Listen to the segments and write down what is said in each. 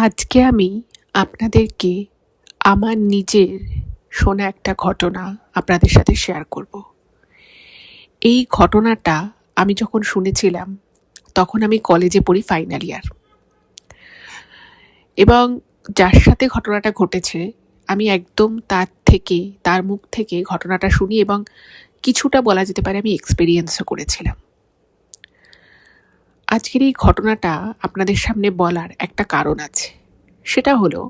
আজকে আমি আপনাদেরকে আমার নিজের শোনা একটা ঘটনা আপনাদের সাথে শেয়ার করব। এই ঘটনাটা আমি যখন শুনেছিলাম তখন আমি কলেজে পড়ি ফাইনাল ইয়ার, এবং যার সাথে ঘটনাটা ঘটেছে আমি একদম তার মুখ থেকে ঘটনাটা শুনি এবং কিছুটা বলা যেতে পারে আমি এক্সপেরিয়েন্সও করেছিলাম। আজকের এই ঘটনাটা আপনাদের সামনে বলার একটা কারণ আছে। সেটা হলো,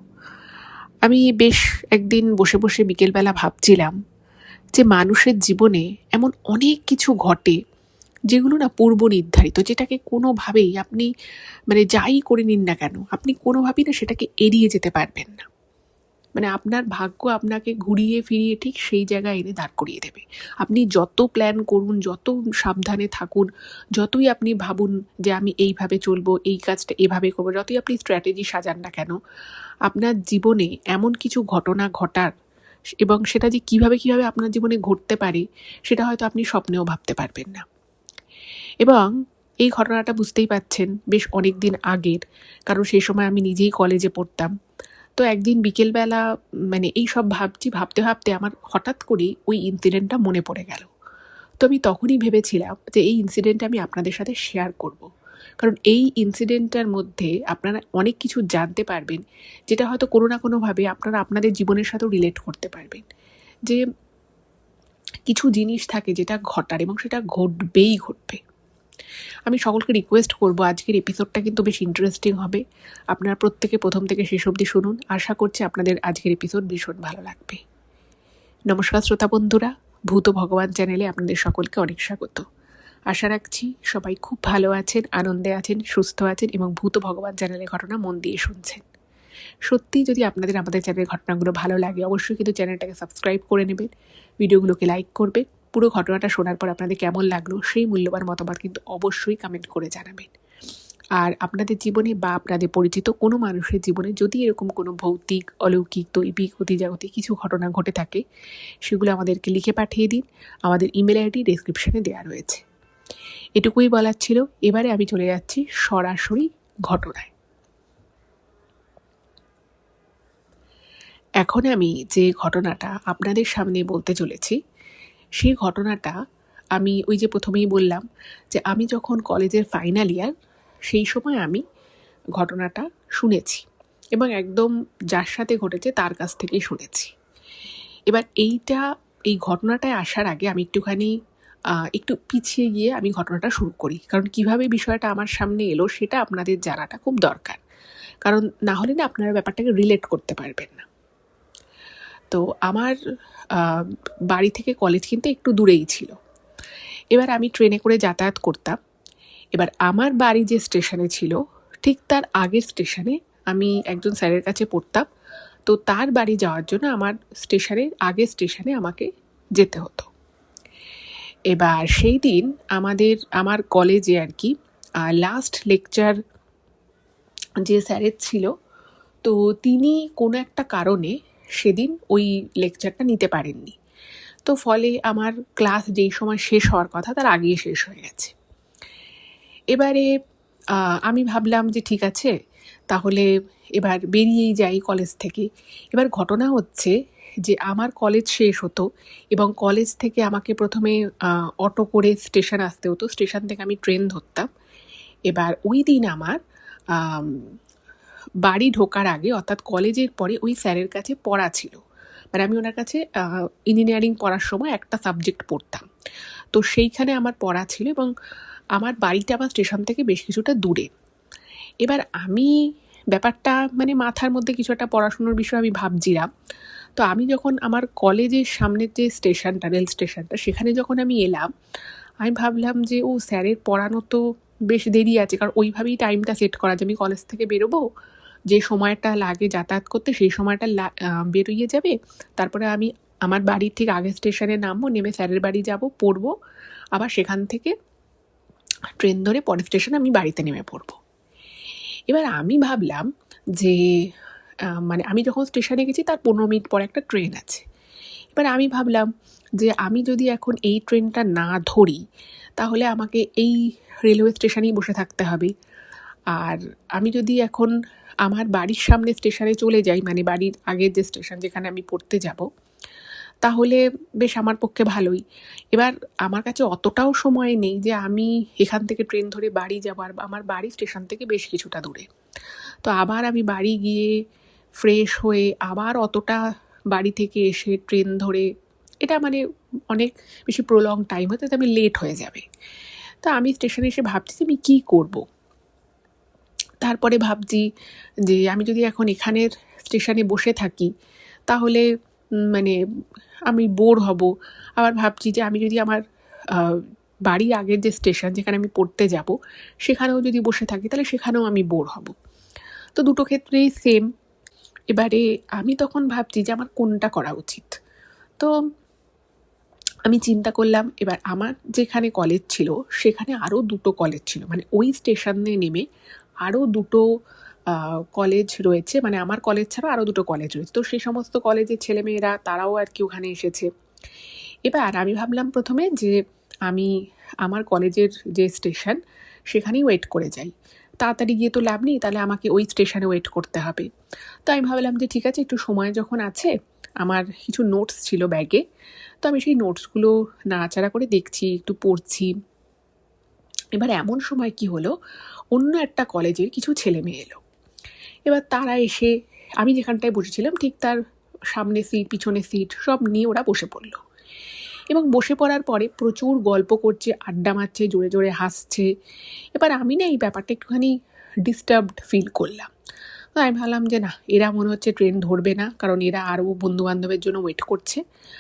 আমি বেশ একদিন বসে বসে বিকেলবেলা ভাবছিলাম যে মানুষের জীবনে এমন অনেক কিছু ঘটে যেগুলো না পূর্ব নির্ধারিত, যেটাকে কোনোভাবেই আপনি যাই করে নিন না কেন আপনি কোনোভাবেই না সেটাকে এড়িয়ে যেতে পারবেন না। আপনার ভাগ্য আপনাকে ঘুরিয়ে ফিরিয়ে ঠিক সেই জায়গায় এনে দাঁড় করিয়ে দেবে। আপনি যত প্ল্যান করুন, যত সাবধানে থাকুন, যতই আপনি ভাবুন যে আমি এইভাবে চলবো, এই কাজটা এভাবে করবো, যতই আপনি স্ট্র্যাটেজি সাজান না কেন, আপনার জীবনে এমন কিছু ঘটনা ঘটার এবং সেটা যে কিভাবে আপনার জীবনে ঘটতে পারে সেটা হয়তো আপনি স্বপ্নেও ভাবতে পারবেন না। এবং এই ঘটনাটা বুঝতেই পাচ্ছেন বেশ অনেক দিন আগের, কারণ সেই সময় আমি নিজেই কলেজে পড়তাম। তো একদিন বিকেলবেলা এইসব ভাবতে ভাবতে আমার হঠাৎ করেই ওই ইনসিডেন্টটা মনে পড়ে গেল। তো আমি তখনই ভেবেছিলাম যে এই ইনসিডেন্টটা আমি আপনাদের সাথে শেয়ার করব, কারণ এই ইনসিডেন্টটার মধ্যে আপনারা অনেক কিছু জানতে পারবেন যেটা হয়তো কোনো না কোনোভাবে আপনারা আপনাদের জীবনের সাথেও রিলেট করতে পারবেন। যে কিছু জিনিস থাকে যেটা ঘটার এবং সেটা ঘটবে। আমি সকলকে রিকোয়েস্ট করব, আজকের এপিসোডটা কিন্তু বেশ ইন্টারেস্টিং হবে। আপনারা প্রত্যেকে প্রথম থেকে শেষ অবধি শুনুন। আশা করছি আপনাদের আজকের এপিসোড ভীষণ ভালো লাগবে। নমস্কার শ্রোতা বন্ধুরা, ভূত ভগবান চ্যানেলে আপনাদের সকলকে অনেক স্বাগত। আশা রাখছি সবাই খুব ভালো আছেন, আনন্দে আছেন, সুস্থ আছেন এবং ভূত ভগবান চ্যানেলের ঘটনা মন দিয়ে শুনছেন। সত্যি যদি আপনাদের আমাদের চ্যানেলের ঘটনাগুলো ভালো লাগে অবশ্যই কিন্তু চ্যানেলটাকে সাবস্ক্রাইব করে নেবেন, ভিডিওগুলোকে লাইক করবেন। পুরো ঘটনাটা শোনার পর আপনাদের কেমন লাগলো সেই মূল্যবান মতামত কিন্তু অবশ্যই কমেন্ট করে জানাবেন। আর আপনাদের জীবনে বা আপনাদের পরিচিত কোনো মানুষের জীবনে যদি এরকম কোনো ভৌতিক, অলৌকিক, দৈবিক, অতিজাগতিক কিছু ঘটনা ঘটে থাকে সেগুলো আমাদেরকে লিখে পাঠিয়ে দিন। আমাদের ইমেল আইডি ডেসক্রিপশনে দেওয়া রয়েছে। এটুকুই বলার ছিল। এবারে আমি চলে যাচ্ছি সরাসরি ঘটনায়। এখন আমি যে ঘটনাটা আপনাদের সামনে বলতে চলেছি সেই ঘটনাটা আমি ওই যে প্রথমেই বললাম যে আমি যখন কলেজের ফাইনাল ইয়ার, সেই সময় আমি ঘটনাটা শুনেছি এবং একদম যার সাথে ঘটেছে তার কাছ থেকেই শুনেছি। এবার এই ঘটনাটায় আসার আগে আমি একটু পিছিয়ে গিয়ে আমি ঘটনাটা শুরু করি, কারণ কিভাবে বিষয়টা আমার সামনে এলো সেটা আপনাদের জানাটা খুব দরকার, কারণ না হলে না আপনারা ব্যাপারটাকে রিলেট করতে পারবেন না। তো আমার বাড়ি থেকে কলেজ কিন্তু একটু দূরেই ছিল। এবার আমি ট্রেনে করে যাতায়াত করতাম। এবার আমার বাড়ি যে স্টেশনে ছিল ঠিক তার আগের স্টেশনে আমি একজন স্যারের কাছে পড়তাম। তো তার বাড়ি যাওয়ার জন্য আমার আগের স্টেশনে আমাকে যেতে হতো। এবার সেই দিন আমার কলেজে আর কি লাস্ট লেকচার যে স্যারের ছিল, তো তিনি কোনো একটা কারণে সেদিন ওই লেকচারটা নিতে পারেননি। তো ফলে আমার ক্লাস যেই সময় শেষ হওয়ার কথা তার আগেই শেষ হয়ে গেছে। এবারে আমি ভাবলাম যে ঠিক আছে, তাহলে এবার বেরিয়েই যাই কলেজ থেকে। এবার ঘটনা হচ্ছে যে আমার কলেজ শেষ হতো এবং কলেজ থেকে আমাকে প্রথমে অটো করে স্টেশন আসতে হতো, স্টেশন থেকে আমি ট্রেন ধরতাম। এবার ওই দিন আমার বাড়ি ঢোকার আগে অর্থাৎ কলেজের পরে ওই স্যারের কাছে পড়া ছিল। আমি ওনার কাছে ইঞ্জিনিয়ারিং পড়ার সময় একটা সাবজেক্ট পড়তাম, তো সেইখানে আমার পড়া ছিল এবং আমার বাড়িটা আমার স্টেশন থেকে বেশ কিছুটা দূরে। এবার আমি ব্যাপারটা মাথার মধ্যে কিছু একটা পড়াশুনোর বিষয় আমি ভাবছিলাম। তো আমি যখন আমার কলেজের সামনের যে স্টেশনটা, রেল স্টেশনটা, সেখানে যখন আমি এলাম, আমি ভাবলাম যে স্যারের পড়ানো তো বেশ দেরি আছে, কারণ ওইভাবেই টাইমটা সেট করা যে আমি কলেজ থেকে বেরোবো, যে সময়টা লাগে যাতায়াত করতে সেই সময়টা বেরিয়ে যাবে, তারপরে আমি আমার বাড়ির ঠিক আগের স্টেশনে নামবো, নেমে স্যারের বাড়ি যাব, পড়বো, আবার সেখান থেকে ট্রেন ধরে পরের স্টেশনে আমি বাড়িতে নেমে পড়বো। এবার আমি ভাবলাম যে আমি যখন স্টেশনে গেছি তার 15 মিনিট পরে একটা ট্রেন আছে। এবার আমি ভাবলাম যে আমি যদি এখন এই ট্রেনটা না ধরি তাহলে আমাকে এই রেলওয়ে স্টেশনেই বসে থাকতে হবে। আর আমি যদি এখন আমার বাড়ির সামনে স্টেশনে চলে যাই, মানে বাড়ির আগের যে স্টেশন যেখানে আমি পড়তে যাব, তাহলে বেশ আমার পক্ষে ভালোই। এবার আমার কাছে অতটাও সময় নেই যে আমি এখান থেকে ট্রেন ধরে বাড়ি যাব, আর আমার বাড়ি স্টেশন থেকে বেশ কিছুটা দূরে। তো আবার আমি বাড়ি গিয়ে ফ্রেশ হয়ে আবার অতটা বাড়ি থেকে এসে ট্রেন ধরে, এটা মানে অনেক বেশি প্রলং টাইম হতে আমি লেট হয়ে যাবে। তা আমি স্টেশনে এসে ভাবছি যে আমি কী করব। তারপরে ভাবছি যে আমি যদি এখন এখানের স্টেশনে বসে থাকি তাহলে মানে আমি বোর হব। আবার ভাবছি যে আমি যদি আমার বাড়ি আগের যে স্টেশন যেখানে আমি পড়তে যাব সেখানেও যদি বসে থাকি তাহলে সেখানেও আমি বোর হব। তো দুটো ক্ষেত্রেই সেম। এবারে আমি তখন ভাবছি যে আমার কোনটা করা উচিত। তো আমি চিন্তা করলাম, এবার আমার যেখানে কলেজ ছিল সেখানে আরও দুটো কলেজ ছিল, মানে ওই স্টেশনে নেমে আরও দুটো কলেজ রয়েছে, মানে আমার কলেজ ছাড়াও আরও দুটো কলেজ রয়েছে। তো সেই সমস্ত কলেজের ছেলেমেয়েরা তারাও আর কি ওখানে এসেছে। এবার আমি ভাবলাম প্রথমে যে আমি আমার কলেজের যে স্টেশন সেখানেই ওয়েট করে যাই, তাড়াতাড়ি গিয়ে তো লাভ নেই, তাহলে আমাকে ওই স্টেশনে ওয়েট করতে হবে। তো আমি ভাবলাম যে ঠিক আছে, একটু সময় যখন আছে, আমার কিছু নোটস ছিল ব্যাগে, তো আমি সেই নোটসগুলো নাড়াচাড়া করে দেখছি, একটু পড়ছি। এবার এমন সময় কি হলো, অন্য একটা কলেজের কিছু ছেলে মেয়ে এলো। এবার তারা এসে আমি যেখানটায় বসেছিলাম ঠিক তার সামনে সিট, পিছনে সিট সব নিয়ে ওরা বসে পড়লো। এবং বসে পড়ার পরে প্রচুর গল্প করছে, আড্ডা মারছে, জোরে জোরে হাসছে। এবার আমি না এই ব্যাপারটা একটুখানি ডিস্টার্বড ফিল করলাম। তো আমি ভাবলাম যে না, এরা মনে হচ্ছে ট্রেন ধরবে না, কারণ এরা আরও বন্ধুবান্ধবের জন্য ওয়েট করছে।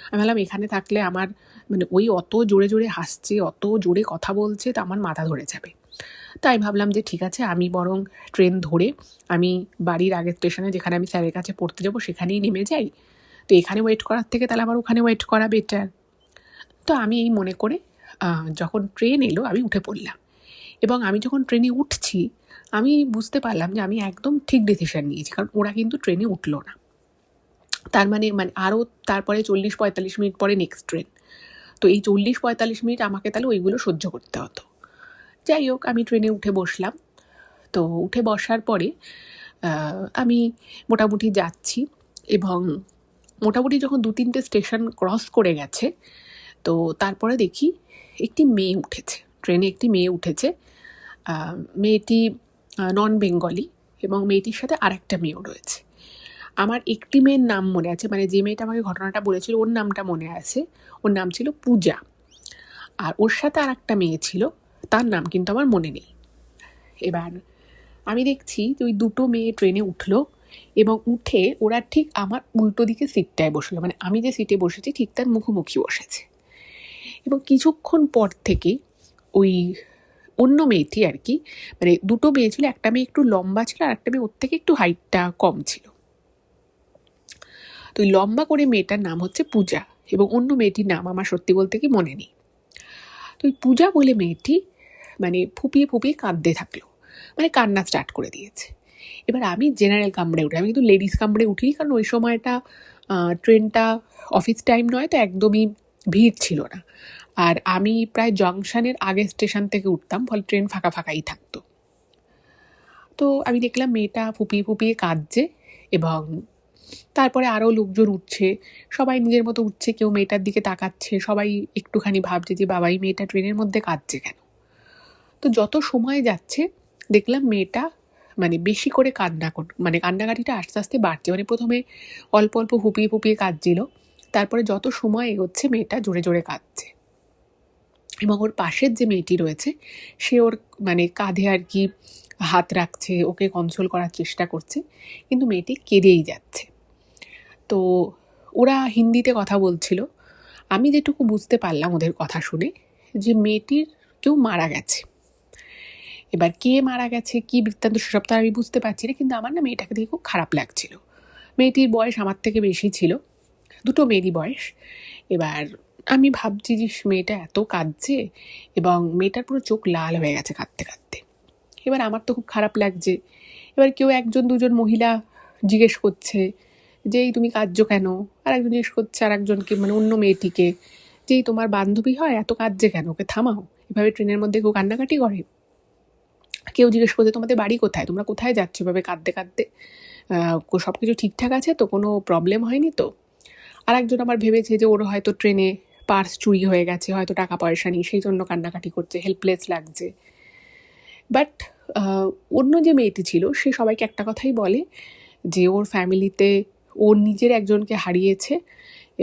আমি ভাবলাম এখানে থাকলে আমার মানে ওই অত জোরে জোরে হাসছে, অত জোরে কথা বলছে, তো আমার মাথা ধরে যাবে। তাই ভাবলাম যে ঠিক আছে, আমি বরং ট্রেন ধরে আমি বাড়ির আগের স্টেশনে যেখানে আমি স্যারের কাছে পড়তে যাবো সেখানেই নেমে যাই। তো এখানে ওয়েট করার থেকে তাহলে আমার ওখানে ওয়েট করা বেটার। তো আমি এই মনে করে যখন ট্রেন এলো আমি উঠে পড়লাম। এবং আমি যখন ট্রেনে উঠছি আমি বুঝতে পারলাম যে আমি একদম ঠিক ডিসিশন নিয়েছি, কারণ ওরা কিন্তু ট্রেনে উঠলো না। তার মানে আরও তারপরে 40-45 মিনিট পরে নেক্সট ট্রেন। তো এই 40-45 মিনিট আমাকে তাহলে ওইগুলো সহ্য করতে হতো। যাই হোক, আমি ট্রেনে উঠে বসলাম। তো উঠে বসার পরে আমি মোটামুটি যাচ্ছি, এবং মোটামুটি যখন 2-3টে স্টেশন ক্রস করে গেছে, তো তারপরে দেখি একটি মেয়ে উঠেছে, ট্রেনে একটি মেয়ে উঠেছে। মেয়েটি নন বেঙ্গলি, এবং মেয়েটির সাথে আর একটা মেয়েও রয়েছে। আমার একটি মেয়ের নাম মনে আছে, মানে যে মেয়েটা আমাকে ঘটনাটা বলেছিল ওর নামটা মনে আছে, ওর নাম ছিল পূজা। আর ওর সাথে আর একটা মেয়ে ছিল, তার নাম কিন্তু আমার মনে নেই। এবার আমি দেখছি যে ওই দুটো মেয়ে ট্রেনে উঠলো, এবং উঠে ওরা ঠিক আমার উল্টো দিকে সিটটায় বসলো, মানে আমি যে সিটে বসেছি ঠিক তার মুখোমুখি বসেছে। এবং কিছুক্ষণ পর থেকে ওই অন্য মেয়েটি আর কি, মানে দুটো মেয়ে ছিল, একটা মেয়ে একটু লম্বা ছিল আর একটা মেয়ে ওর থেকে একটু হাইটটা কম ছিল। তো ওই লম্বা করে মেয়েটার নাম হচ্ছে পূজা, এবং অন্য মেয়েটির নাম আমার সত্যি বলতে কি মনে নেই। তো ওই পূজা বলে মেয়েটি মানে ফুপিয়ে ফুপিয়ে কাঁদতে থাকলো, মানে কান্না স্টার্ট করে দিয়েছে। এবার আমি জেনারেল কামড়ে উঠি, আমি কিন্তু লেডিস কামড়ে উঠিনি, কারণ ওই সময়টা ট্রেনটা অফিস টাইম নয়, তো একদমই ভিড় ছিল না। আর আমি প্রায় জংশনের আগের স্টেশন থেকে উঠতাম, ফলে ট্রেন ফাঁকা ফাঁকাই থাকতো। তো আমি দেখলাম মেয়েটা ফুপিয়ে ফুপিয়ে কাঁদছে, এবং তারপরে আরও লোকজন উঠছে, সবাই নিজের মতো উঠছে, কেউ মেয়েটার দিকে তাকাচ্ছে, সবাই একটুখানি ভাবছে যে বাবাই মেয়েটা ট্রেনের মধ্যে কাঁদছে কেন। তো যত সময় যাচ্ছে দেখলাম মেয়েটা মানে বেশি করে কান্নাকাটিটা আস্তে আস্তে বাড়ছে। মানে প্রথমে অল্প অল্প ফুপিয়ে ফুপিয়ে কাঁদছিল, তারপরে যত সময় এগোচ্ছে মেয়েটা জোরে জোরে কাঁদছে। এবং ওর পাশের যে মেয়েটি রয়েছে সে ওর মানে কাঁধে আর কি হাত রাখছে, ওকে কনসোল করার চেষ্টা করছে, কিন্তু মেয়েটি কেঁদেই যাচ্ছে। তো ওরা হিন্দিতে কথা বলছিল। আমি যেটুকু বুঝতে পারলাম ওদের কথা শুনে, যে মেয়েটির কেউ মারা গেছে। এবার কে মারা গেছে, কি বৃত্তান্ত, সেসব তো আমি বুঝতে পারছি না, কিন্তু আমার না মেয়েটাকে দেখে খুব খারাপ লাগছিল। মেয়েটির বয়স আমার থেকে বেশি ছিল, দুটো মেয়েরই বয়স। এবার আমি ভাবছি যে মেয়েটা এত কাঁদছে, এবং মেয়েটার পুরো চোখ লাল হয়ে গেছে কাঁদতে কাঁদতে। এবার আমার তো খুব খারাপ লাগছে। এবার কেউ একজন দুজন মহিলা জিজ্ঞেস করছে যে এই তুমি কাঁদছো কেন, আর একজন জিজ্ঞেস করছে আর একজনকে, মানে অন্য মেয়েটিকে, যে এই তোমার বান্ধবী হয়, এত কাঁদছে কেন, ওকে থামাও, এভাবে ট্রেনের মধ্যে কেউ কান্নাকাটি করে। কেউ জিজ্ঞেস করছে তোমাদের বাড়ি কোথায়, তোমরা কোথায় যাচ্ছ এভাবে কাঁদতে কাঁদতে, সব কিছু ঠিকঠাক আছে তো, কোনো প্রবলেম হয়নি তো? আর একজন আবার ভেবেছে যে ওর হয়তো ট্রেনে পার্স চুরি হয়ে গেছে, হয়তো টাকা পয়সা নেই, সেই জন্য কান্নাকাটি করছে, হেল্পলেস লাগছে। বাট অন্য যে মেয়েটি ছিল সে সবাইকে একটা কথাই বলে যে ওর ফ্যামিলিতে ওর নিজের একজনকে হারিয়েছে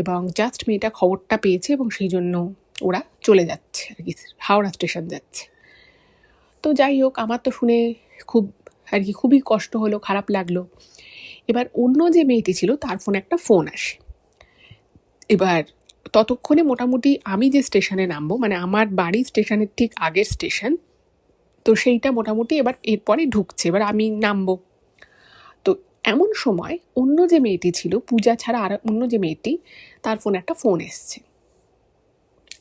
এবং জাস্ট মেয়েটা খবরটা পেয়েছে এবং সেই জন্য ওরা চলে যাচ্ছে আর কি, হাওড়া স্টেশন যাচ্ছে। তো যাই হোক, আমার তো শুনে খুব আর কি খুবই কষ্ট হলো, খারাপ লাগলো। এবার অন্য যে মেয়েটি ছিল তার ফোনে একটা ফোন আসে। এবার ততক্ষণে মোটামুটি আমি যে স্টেশনে নামবো, মানে আমার বাড়ি স্টেশনের ঠিক আগের স্টেশন, তো সেইটা মোটামুটি এবার এরপরে ঢুকছে, এবার আমি নামবো। তো এমন সময় অন্য যে মেয়েটি ছিল, পূজা ছাড়া আর অন্য যে মেয়েটি, তার ফোনে একটা ফোন এসছে।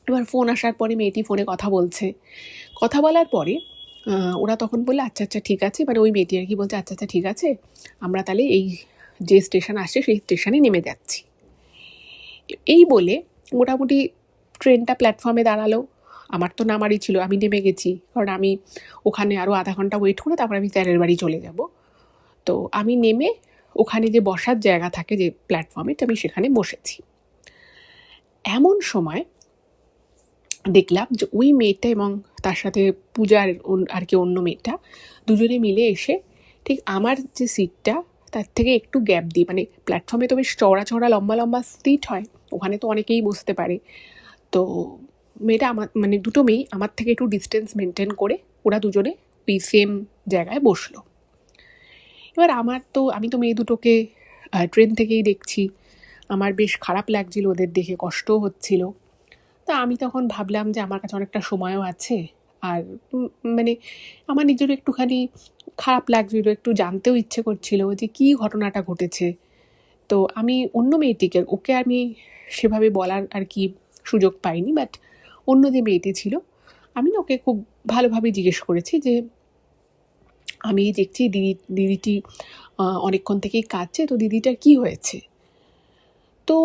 এবার ফোন আসার পরে মেয়েটি ফোনে কথা বলছে, কথা বলার পরে ওরা তখন বললে আচ্ছা আচ্ছা ঠিক আছে, মানে ওই মেয়েটি আর কি বলছে আচ্ছা আচ্ছা ঠিক আছে, আমরা তাহলে এই যে স্টেশন আসছে সেই স্টেশনে নেমে যাচ্ছি। এই বলে মোটামুটি ট্রেনটা প্ল্যাটফর্মে দাঁড়ালো। আমার তো নামারই ছিল, আমি নেমে গেছি, কারণ আমি ওখানে আরও আধা ঘন্টা ওয়েট করে তারপর আমি স্যারের বাড়ি চলে যাব। তো আমি নেমে ওখানে যে বসার জায়গা থাকে যে প্ল্যাটফর্মে, আমি সেখানে বসেছি। এমন সময় দেখলাম যে ওই মেয়েটা এবং তার সাথে পূজার আর কি অন্য মেয়েটা দুজনে মিলে এসে ঠিক আমার যে সিটটা তার থেকে একটু গ্যাপ দিয়ে, মানে প্ল্যাটফর্মে তো বেশ চওড়া চওড়া লম্বা লম্বা সিট হয়, ওখানে তো অনেকেই বসতে পারে, তো মেয়েটা আমার মানে দুটো মেয়েই আমার থেকে একটু ডিস্টেন্স মেনটেন করে ওরা দুজনে ওই সেম জায়গায় বসলো। এবার আমি তো মেয়ে দুটোকে ট্রেন থেকেই দেখছি, আমার বেশ খারাপ লাগছিল ওদের দেখে, কষ্টও হচ্ছিল। তা আমি তখন ভাবলাম যে আমার কাছে অনেকটা সময়ও আছে, আর মানে আমার নিজেরও একটুখানি খারাপ লাগছিল, একটু জানতেও ইচ্ছে করছিল যে কী ঘটনাটা ঘটেছে। তো আমি অন্য মেয়েটিকে, ওকে আমি সেভাবে বলার আর কি সুযোগ পাইনি, বাট অন্য যে মেয়েটি ছিল আমি না ওকে খুব ভালোভাবে জিজ্ঞেস করেছি যে আমি দেখছি দিদিটি অনেকক্ষণ থেকেই কাঁদছে, তো দিদিটার কী হয়েছে? তো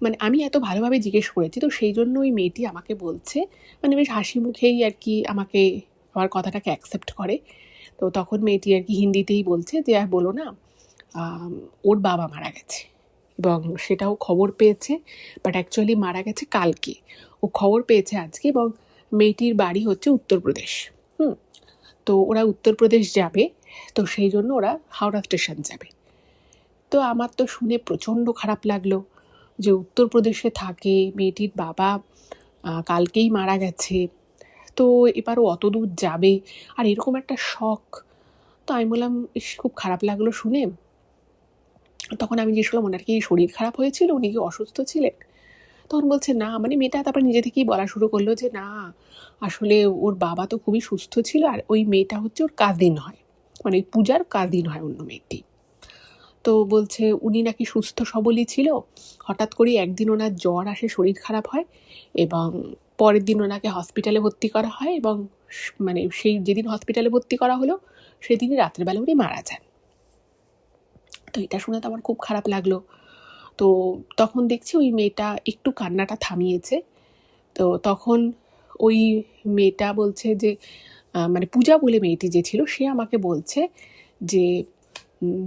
মানে আমি এত ভালোভাবে জিজ্ঞেস করেছি, তো সেই জন্য ওই মেয়েটি আমাকে বলছে, মানে বেশ হাসি মুখেই আর কি আমাকে আমার কথাটাকে অ্যাকসেপ্ট করে। তো তখন মেয়েটি আর কি হিন্দিতেই বলছে যে আর বলো না, ওর বাবা মারা গেছে এবং সেটাও খবর পেয়েছে, বাট অ্যাকচুয়ালি মারা গেছে কালকে, ও খবর পেয়েছে আজকে, এবং মেয়েটির বাড়ি হচ্ছে উত্তরপ্রদেশ। তো ওরা উত্তরপ্রদেশ যাবে, তো সেই জন্য ওরা হাওড়া স্টেশন যাবে। তো আমার তো শুনে প্রচণ্ড খারাপ লাগলো যে উত্তরপ্রদেশে থাকে, মেয়েটির বাবা কালকেই মারা গেছে, তো এবারও অত দূর যাবে আর এরকম একটা শখ। তো আমি বললাম ইস, খুব খারাপ লাগলো শুনে। তখন আমি জিজ্ঞেস করলাম ওনার কি শরীর খারাপ হয়েছিল, উনি কি অসুস্থ ছিলেন? তখন বলছে না, মানে মেয়েটা তারপর নিজে থেকেই বলা শুরু করলো যে না, আসলে ওর বাবা তো খুবই সুস্থ ছিল, আর ওই মেয়েটা হচ্ছে ওর কাজিন হয়, মানে ওই পূজার কাজিন হয় অন্য মেয়েটি। তো বলছে উনি নাকি সুস্থ সবলই ছিল, হঠাৎ করেই একদিন ওনার জ্বর আসে, শরীর খারাপ হয়, এবং পরের দিন ওনাকে হসপিটালে ভর্তি করা হয়, এবং মানে সেই যেদিন হসপিটালে ভর্তি করা হলো সেদিনই রাত্রেবেলা উনি মারা যান। তো এটা শুনে তো আমার খুব খারাপ লাগলো। তো তখন দেখছি ওই মেয়েটা একটু কান্নাটা থামিয়েছে। তো তখন ওই মেয়েটা বলছে যে মানে পূজা বলে মেয়েটি যে ছিল সে আমাকে বলছে যে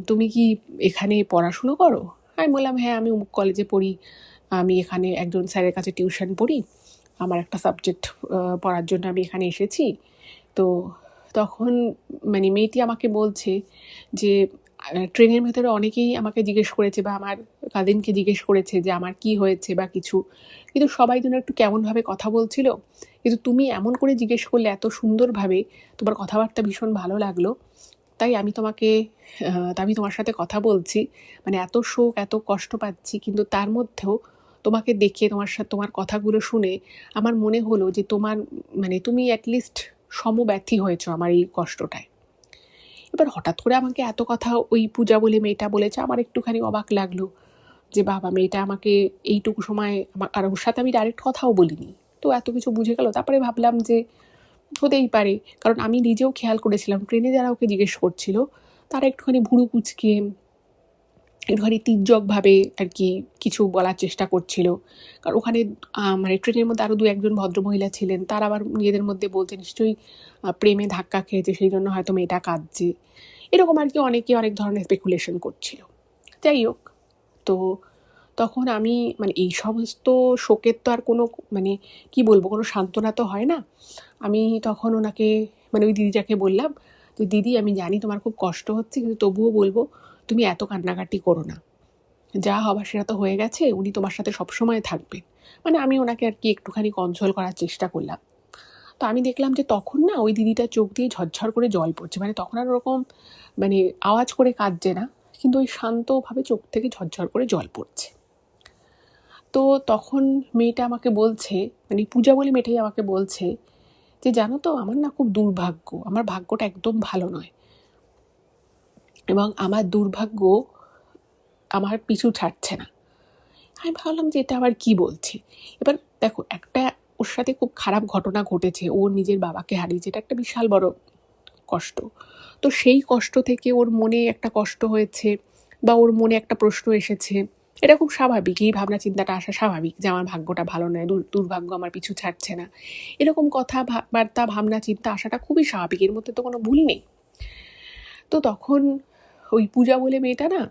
তুমি কি এখানে পড়াশুনো করো? আমি বললাম হ্যাঁ, আমি অমুক কলেজে পড়ি, আমি এখানে একজন স্যারের কাছে টিউশন পড়ি, আমার একটা সাবজেক্ট পড়ার জন্য আমি এখানে এসেছি। তো তখন মানে মেয়েটি আমাকে বলছে যে ট্রেনের ভেতরে অনেকেই আমাকে জিজ্ঞেস করেছে বা আমার কাজিনকে জিজ্ঞেস করেছে যে আমার কি হয়েছে বা কিছু, কিন্তু সবাই যেন একটু কেমনভাবে কথা বলছিল, কিন্তু তুমি এমন করে জিজ্ঞেস করলে এত সুন্দরভাবে, তোমার কথাবার্তা ভীষণ ভালো লাগলো, তাই আমি তোমার সাথে কথা বলছি। মানে এত শোক, এত কষ্ট পাচ্ছি, কিন্তু তার মধ্যেও তোমাকে দেখে, তোমার কথাগুলো শুনে আমার মনে হলো যে মানে তুমি অ্যাটলিস্ট সমব্যথী হয়েছো আমার এই কষ্টটায়। এবার হঠাৎ করে আমাকে এত কথা ওই পূজা বলে মেয়েটা বলেছে, আমার একটুখানি অবাক লাগলো যে বাবা, মেয়েটা আমাকে এইটুকু সময়, আর ওর সাথে আমি ডাইরেক্ট কথাও বলিনি, তো এত কিছু বুঝে গেল। তারপরে ভাবলাম যে হতেই পারে, কারণ আমি নিজেও খেয়াল করেছিলাম ট্রেনে যারা ওকে জিজ্ঞেস করছিল তারা একটুখানি ভুরু কুচকে একটুখানি তির্যকভাবে আর কি কিছু বলার চেষ্টা করছিল। কারণ ওখানে মানে ট্রেনের মধ্যে আরও ২-১ জন ভদ্রমহিলা ছিলেন। তারা আবার নিজেদের মধ্যে বলছে নিশ্চয়ই প্রেমে ধাক্কা খেয়েছে, সেই জন্য হয়তো মেয়েটা কাঁদছে। এরকম আর কি অনেকে অনেক ধরনের স্পেকুলেশন করছিল। যাই হোক, তো তখন আমি মানে এই সমস্ত শোকের তো আর কোনো মানে কি বলবো, কোনো সান্ত্বনা তো হয় না। আমি তখন ওনাকে মানে ওই দিদিটাকে বললাম যে, "দিদি, আমি জানি তোমার খুব কষ্ট হচ্ছে, কিন্তু তবুও বলবো তুমি এত কান্নাকাটি করো না। যা হবার সেটা তো হয়ে গেছে, উনি তোমার সাথে সবসময় থাকবেন।" মানে আমি ওনাকে আর কি একটুখানি কনসোল করার চেষ্টা করলাম। তো আমি দেখলাম যে তখন না ওই দিদিটার চোখ দিয়ে ঝরঝর করে জল পড়ছে। মানে তখন আর ওরকম মানে আওয়াজ করে কাঁদছে না, কিন্তু ওই শান্তভাবে চোখ থেকে ঝরঝর করে জল পড়ছে। তো তখন মেয়েটা আমাকে বলছে, মানে পূজা বলে মেয়েটাই আমাকে বলছে যে, "জানো তো, আমার না খুব দুর্ভাগ্য। আমার ভাগ্যটা একদম ভালো নয়, এবং আমার দুর্ভাগ্য আমার পিছু ছাড়ছে না।" আমি ভাবলাম যে এটা আবার কী বলছে। এবার দেখো, একটা ওর সাথে খুব খারাপ ঘটনা ঘটেছে। ওর নিজের বাবাকে হারিয়েছে, এটা একটা বিশাল বড় কষ্ট। তো সেই কষ্ট থেকে ওর মনে একটা কষ্ট হয়েছে, বা ওর মনে একটা প্রশ্ন এসেছে। এটা খুব স্বাভাবিক, এই ভাবনা চিন্তাটা আসা স্বাভাবিক যে আমার ভাগ্যটা ভালো নয়, দুর্ভাগ্য আমার পিছু ছাড়ছে না। এরকম কথাবার্তা ভাবনা চিন্তা আসাটা খুবই স্বাভাবিক, এর মধ্যে তো কোনো ভুল নেই। তো তখন ওই পূজা বলে মেয়েটা না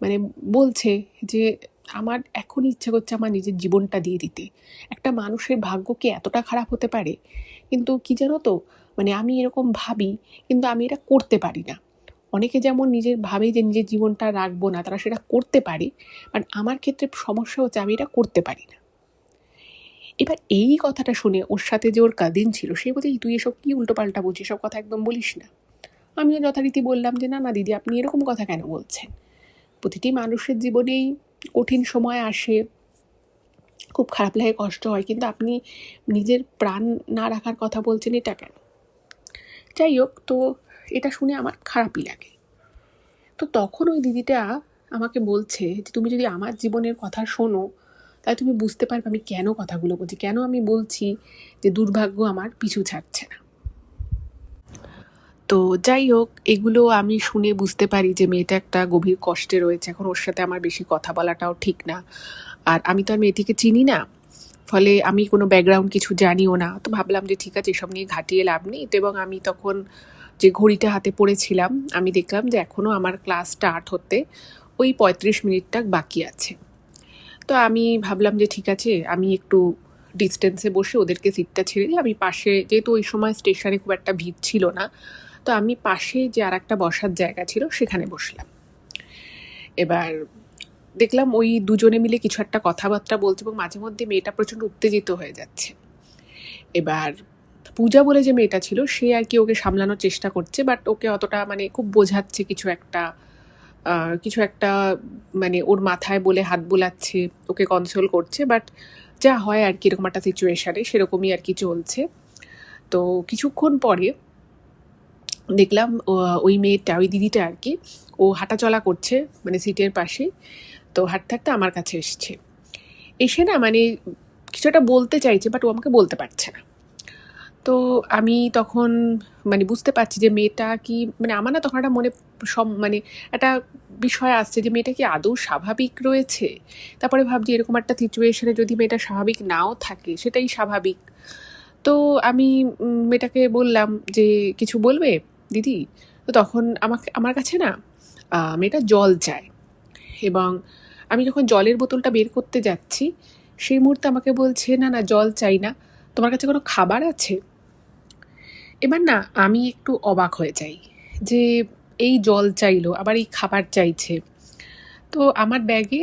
মানে বলছে যে, "আমার এখনই ইচ্ছে করছে আমার নিজের জীবনটা দিয়ে দিতে। একটা মানুষের ভাগ্য কি এতটা খারাপ হতে পারে? কিন্তু কি জানো তো, মানে আমি এরকম ভাবি, কিন্তু আমি এটা করতে পারি না। অনেকে যেমন ভাবে যে নিজের জীবনটা রাখবো না, তারা সেটা করতে পারে। বাট আমার ক্ষেত্রে সমস্যা হচ্ছে আমি এটা করতে পারি না।" এবার এই কথাটা শুনে ওর সাথে যে ওর কাজিন ছিল, সে বলছে, "তুই এসব কী উল্টোপাল্টা বলছিস, এসব কথা একদম বলিস না।" আমিও যথারীতি বললাম যে, "না না দিদি, আপনি এরকম কথা কেন বলছেন? প্রতিটি মানুষের জীবনেই কঠিন সময় আসে, খুব খারাপ লাগে, কষ্ট হয়, কিন্তু আপনি নিজের প্রাণ না রাখার কথা বলছেন, এটা কেন?" যাই হোক, তো এটা শুনে আমার খারাপই লাগে। তো তখন ওই দিদিটা আমাকে বলছে যে, "তুমি যদি আমার জীবনের কথা শোনো, তাহলে তুমি বুঝতে পারবে আমি কেন কথাগুলো বলছি, কেন আমি বলছি যে দুর্ভাগ্য আমার পিছু ছাড়ছে না।" তো যাই হোক, এগুলো আমি শুনে বুঝতে পারি যে মেয়েটা একটা গভীর কষ্টে রয়েছে। এখন ওর সাথে আমার বেশি কথা বলাটাও ঠিক না। আর আমি তো আর মেয়েটিকে চিনি না, ফলে আমি কোনো ব্যাকগ্রাউন্ড কিছু জানিও না। তো ভাবলাম যে ঠিক আছে, এসব নিয়ে ঘাঁটিয়ে লাভ নেই। তো এবং আমি তখন যে ঘড়িটা হাতে পড়েছিলাম, আমি দেখলাম যে এখনও আমার ক্লাস স্টার্ট হতে ওই ৩৫ মিনিটটা বাকি আছে। তো আমি ভাবলাম যে ঠিক আছে, আমি একটু ডিস্টেন্সে বসে ওদেরকে সিটটা ছেড়ে দিই। আমি পাশে, যেহেতু ওই সময় স্টেশনে খুব একটা ভিড় ছিল না, তো আমি পাশে যে আর একটা বসার জায়গা ছিল সেখানে বসলাম। এবার দেখলাম ওই দুজনে মিলে কিছু একটা কথাবার্তা বলছে, এবং মাঝে মধ্যে মেয়েটা প্রচণ্ড উত্তেজিত হয়ে যাচ্ছে। এবার পূজা বলে যে মেয়েটা ছিল, সে আর কি ওকে সামলানোর চেষ্টা করছে, বাট ওকে অতটা মানে খুব বোঝাচ্ছে কিছু একটা মানে ওর মাথায় বলে হাত বোলাচ্ছে, ওকে কনসোল করছে। বাট যা হয় আর কি এরকম একটা সিচুয়েশানে, সেরকমই আর কি চলছে। তো কিছুক্ষণ পরে দেখলাম ওই মেয়েটা, ওই দিদিটা আর কি, ও হাঁটাচলা করছে মানে সিটের পাশে। তো হাঁটতে হাঁটতে আমার কাছে এসে না মানে কিছু একটা বলতে চাইছে, বাট ও আমাকে বলতে পারছে না। তো আমি তখন মানে বুঝতে পারছি যে মেয়েটা কি, মানে আমার না তখন একটা মনে মানে একটা বিষয় আসছে যে মেয়েটা কি আদৌ স্বাভাবিক রয়েছে। তারপরে ভাবছি এরকম একটা সিচুয়েশনে যদি মেয়েটা স্বাভাবিক নাও থাকে, সেটাই স্বাভাবিক। তো আমি মেয়েটাকে বললাম যে, "কিছু বলবে দিদি?" তো তখন আমার কাছে না মেয়েটা জল চায়, এবং আমি যখন জলের বোতলটা বের করতে যাচ্ছি, সেই মুহূর্তে আমাকে বলছে, "না না, জল চাই না, তোমার কাছে কোনো খাবার আছে?" এবার না আমি একটু অবাক হয়ে যাই যে এই জল চাইলো, আবার এই খাবার চাইছে। তো আমার ব্যাগে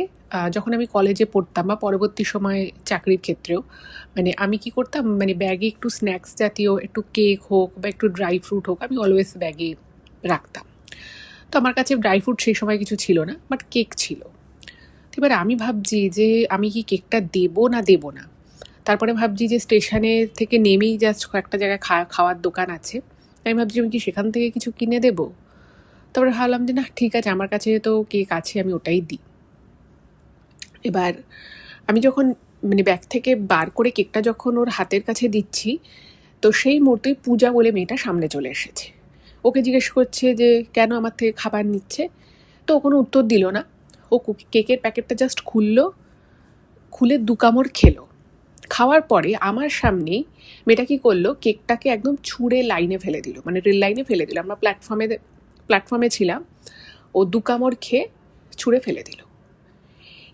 যখন আমি কলেজে পড়তাম বা পরবর্তী সময়ে চাকরির ক্ষেত্রেও, মানে আমি কি করতাম, মানে ব্যাগে একটু স্ন্যাক্স জাতীয়, একটু কেক হোক বা একটু ড্রাই ফ্রুট হোক, আমি অলওয়েজ ব্যাগে রাখতাম। তো আমার কাছে ড্রাই ফ্রুট সেই সময় কিছু ছিল না, বাট কেক ছিল। তো এবার আমি ভাবছি যে আমি কি কেকটা দেবো না দেবো না। তারপরে ভাবছি যে স্টেশনে থেকে নেমেই জাস্ট কয়েকটা জায়গায় খাওয়ার দোকান আছে, আমি ভাবছি আমি কি সেখান থেকে কিছু কিনে দেবো। তারপরে ভাবলাম যে না, ঠিক আছে, আমার কাছে তো কেক আছে, আমি ওটাই দিই। এবার আমি যখন মানে ব্যাগ থেকে বার করে কেকটা যখন ওর হাতের কাছে দিচ্ছি, তো সেই মুহূর্তেই পূজা বলে মেয়েটা সামনে চলে এসেছে। ওকে জিজ্ঞেস করছে যে কেন আমার থেকে খাবার নিচ্ছে। তো ও কোনো উত্তর দিল না, ও ও কেকের প্যাকেটটা জাস্ট খুলে 2 কামড় খেলো। খাওয়ার পরে আমার সামনেই মেয়েটা কী করলো, কেকটাকে একদম ছুঁড়ে লাইনে ফেলে দিল, মানে রেল লাইনে ফেলে দিল। আমরা প্ল্যাটফর্মে ছিলাম, ও 2 কামড় খেয়ে ছুঁড়ে ফেলে দিল।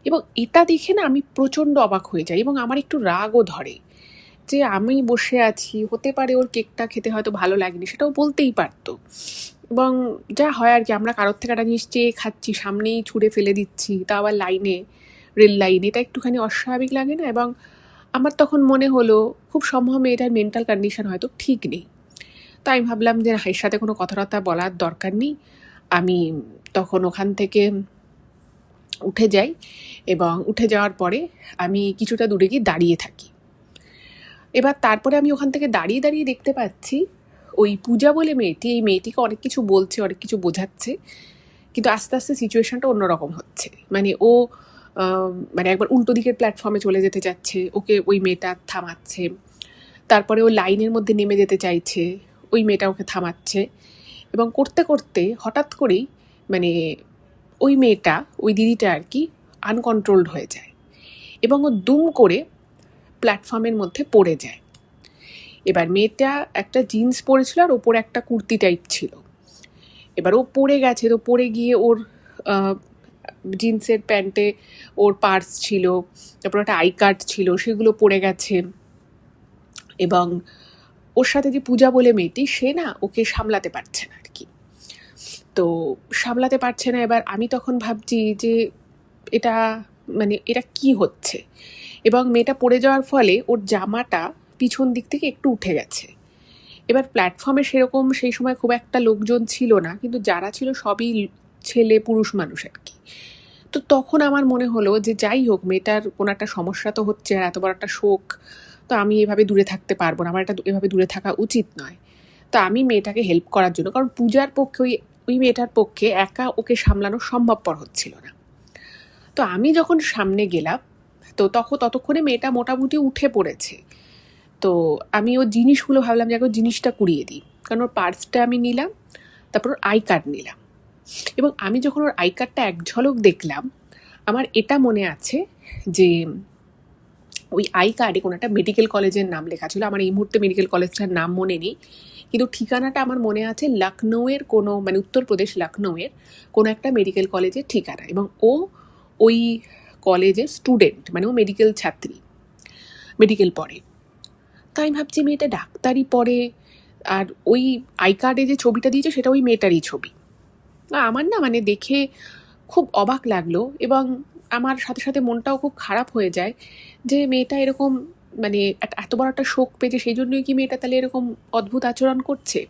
এবং এটা দেখে না আমি প্রচণ্ড অবাক হয়ে যাই, এবং আমার একটু রাগও ধরে যে আমি বসে আছি, হতে পারে ওর কেকটা খেতে হয়তো ভালো লাগেনি, সেটাও বলতেই পারতো। এবং যা হয় আর কি, আমরা কারোর থেকে একটা জিনিস চেয়ে খাচ্ছি, সামনেই ছুঁড়ে ফেলে দিচ্ছি, তা আবার লাইনে, রেল লাইন, এটা একটুখানি অস্বাভাবিক লাগে না? এবং আমার তখন মনে হলো খুব সম্ভব মেয়েটার মেন্টাল কন্ডিশন হয়তো ঠিক নেই। তাই আমি ভাবলাম যে এর সাথে কোনো কথাবার্তা বলার দরকার নেই। আমি তখন ওখান থেকে উঠে যাই, এবং উঠে যাওয়ার পরে আমি কিছুটা দূরে গিয়ে দাঁড়িয়ে থাকি। এবার তারপরে আমি ওখান থেকে দাঁড়িয়ে দাঁড়িয়ে দেখতে পাচ্ছি ওই পূজা বলে মেয়েটি, এই মেয়েটিকে অনেক কিছু বলছে, অনেক কিছু বোঝাচ্ছে, কিন্তু আস্তে আস্তে সিচুয়েশনটা অন্যরকম হচ্ছে। মানে ও মানে একবার উল্টো দিকের প্ল্যাটফর্মে চলে যেতে চাচ্ছে, ওকে ওই মেয়েটা থামাচ্ছে। তারপরে ও লাইনের মধ্যে নেমে যেতে চাইছে, ওই মেয়েটা ওকে থামাচ্ছে। এবং করতে করতে হঠাৎ করেই মানে ওই মেয়েটা, ওই দিদিটা আর কি আনকন্ট্রোলড হয়ে যায়, এবং ও দুম করে প্ল্যাটফর্মের মধ্যে পড়ে যায়। এবার মেয়েটা একটা জিন্স পরেছিল আর ওপরে একটা কুর্তি টাইপ ছিল। এবার ও পড়ে গেছে, তো পড়ে গিয়ে ওর জিন্সের প্যান্টে ওর পার্স ছিল, তারপর একটা আই কার্ড ছিল, সেগুলো পড়ে গেছে। এবং ওর সাথে যে পূজা বলে মেয়েটি, সে না ওকে সামলাতে পারছে না আর কি। তো সামলাতে পারছে না। এবার আমি তখন ভাবছি যে এটা কি হচ্ছে। এবং মেয়েটা পড়ে যাওয়ার ফলে ওর জামাটা পিছন দিক থেকে একটু উঠে গেছে। এবার প্ল্যাটফর্মে সেরকম সেই সময় খুব একটা লোকজন ছিল না, কিন্তু যারা ছিল সবই ছেলে পুরুষ মানুষ আর কি। তো তখন আমার মনে হলো যে যাই হোক, মেয়েটার কোনো একটা সমস্যা তো হচ্ছে, আর এত বড় একটা শোক, তো আমি এভাবে দূরে থাকতে পারবো না, আমার এভাবে দূরে থাকা উচিত নয়। তো আমি মেয়েটাকে হেল্প করার জন্য, কারণ পূজার পক্ষে ওই মেয়েটার পক্ষে একা ওকে সামলানো সম্ভবপর হচ্ছিল না, তো আমি যখন সামনে গেলাম, তো ততক্ষণে মেয়েটা মোটামুটি উঠে পড়েছে। তো আমি ওর জিনিসগুলো ভাবলাম যে ওর জিনিসটা কুড়িয়ে দিই, কারণ ওর পার্সটা আমি নিলাম, তারপর ওর আই কার্ড নিলাম। এবং আমি যখন ওর আই কার্ডটা এক ঝলক দেখলাম, আমার এটা মনে আছে যে ওই আই কার্ডে কোনো একটা মেডিকেল কলেজের নাম লেখা ছিল। আমার এই মুহূর্তে মেডিকেল কলেজটার নাম মনে নেই, কিন্তু ঠিকানাটা আমার মনে আছে লখনৌয়ের কোনো, মানে উত্তরপ্রদেশ লখনৌয়ের কোনো একটা মেডিকেল কলেজের ঠিকানা। এবং ও ওই কলেজের স্টুডেন্ট, মানে ও মেডিকেল ছাত্রী, মেডিকেল পড়ে। তাই আমি ভাবছি মেয়েটা ডাক্তারি পড়ে, আর ওই আই কার্ডে যে ছবিটা দিয়েছে সেটা ওই মেয়েটারই ছবি। আমার না মানে দেখে খুব অবাক লাগলো, এবং আমার সাথে সাথে মনটাও খুব খারাপ হয়ে যায় যে মেয়েটা এরকম, মানে এত বড় একটা শোক পেয়েছে, সেই জন্যই কি মেয়েটা তাহলে এরকম অদ্ভুত আচরণ করছে।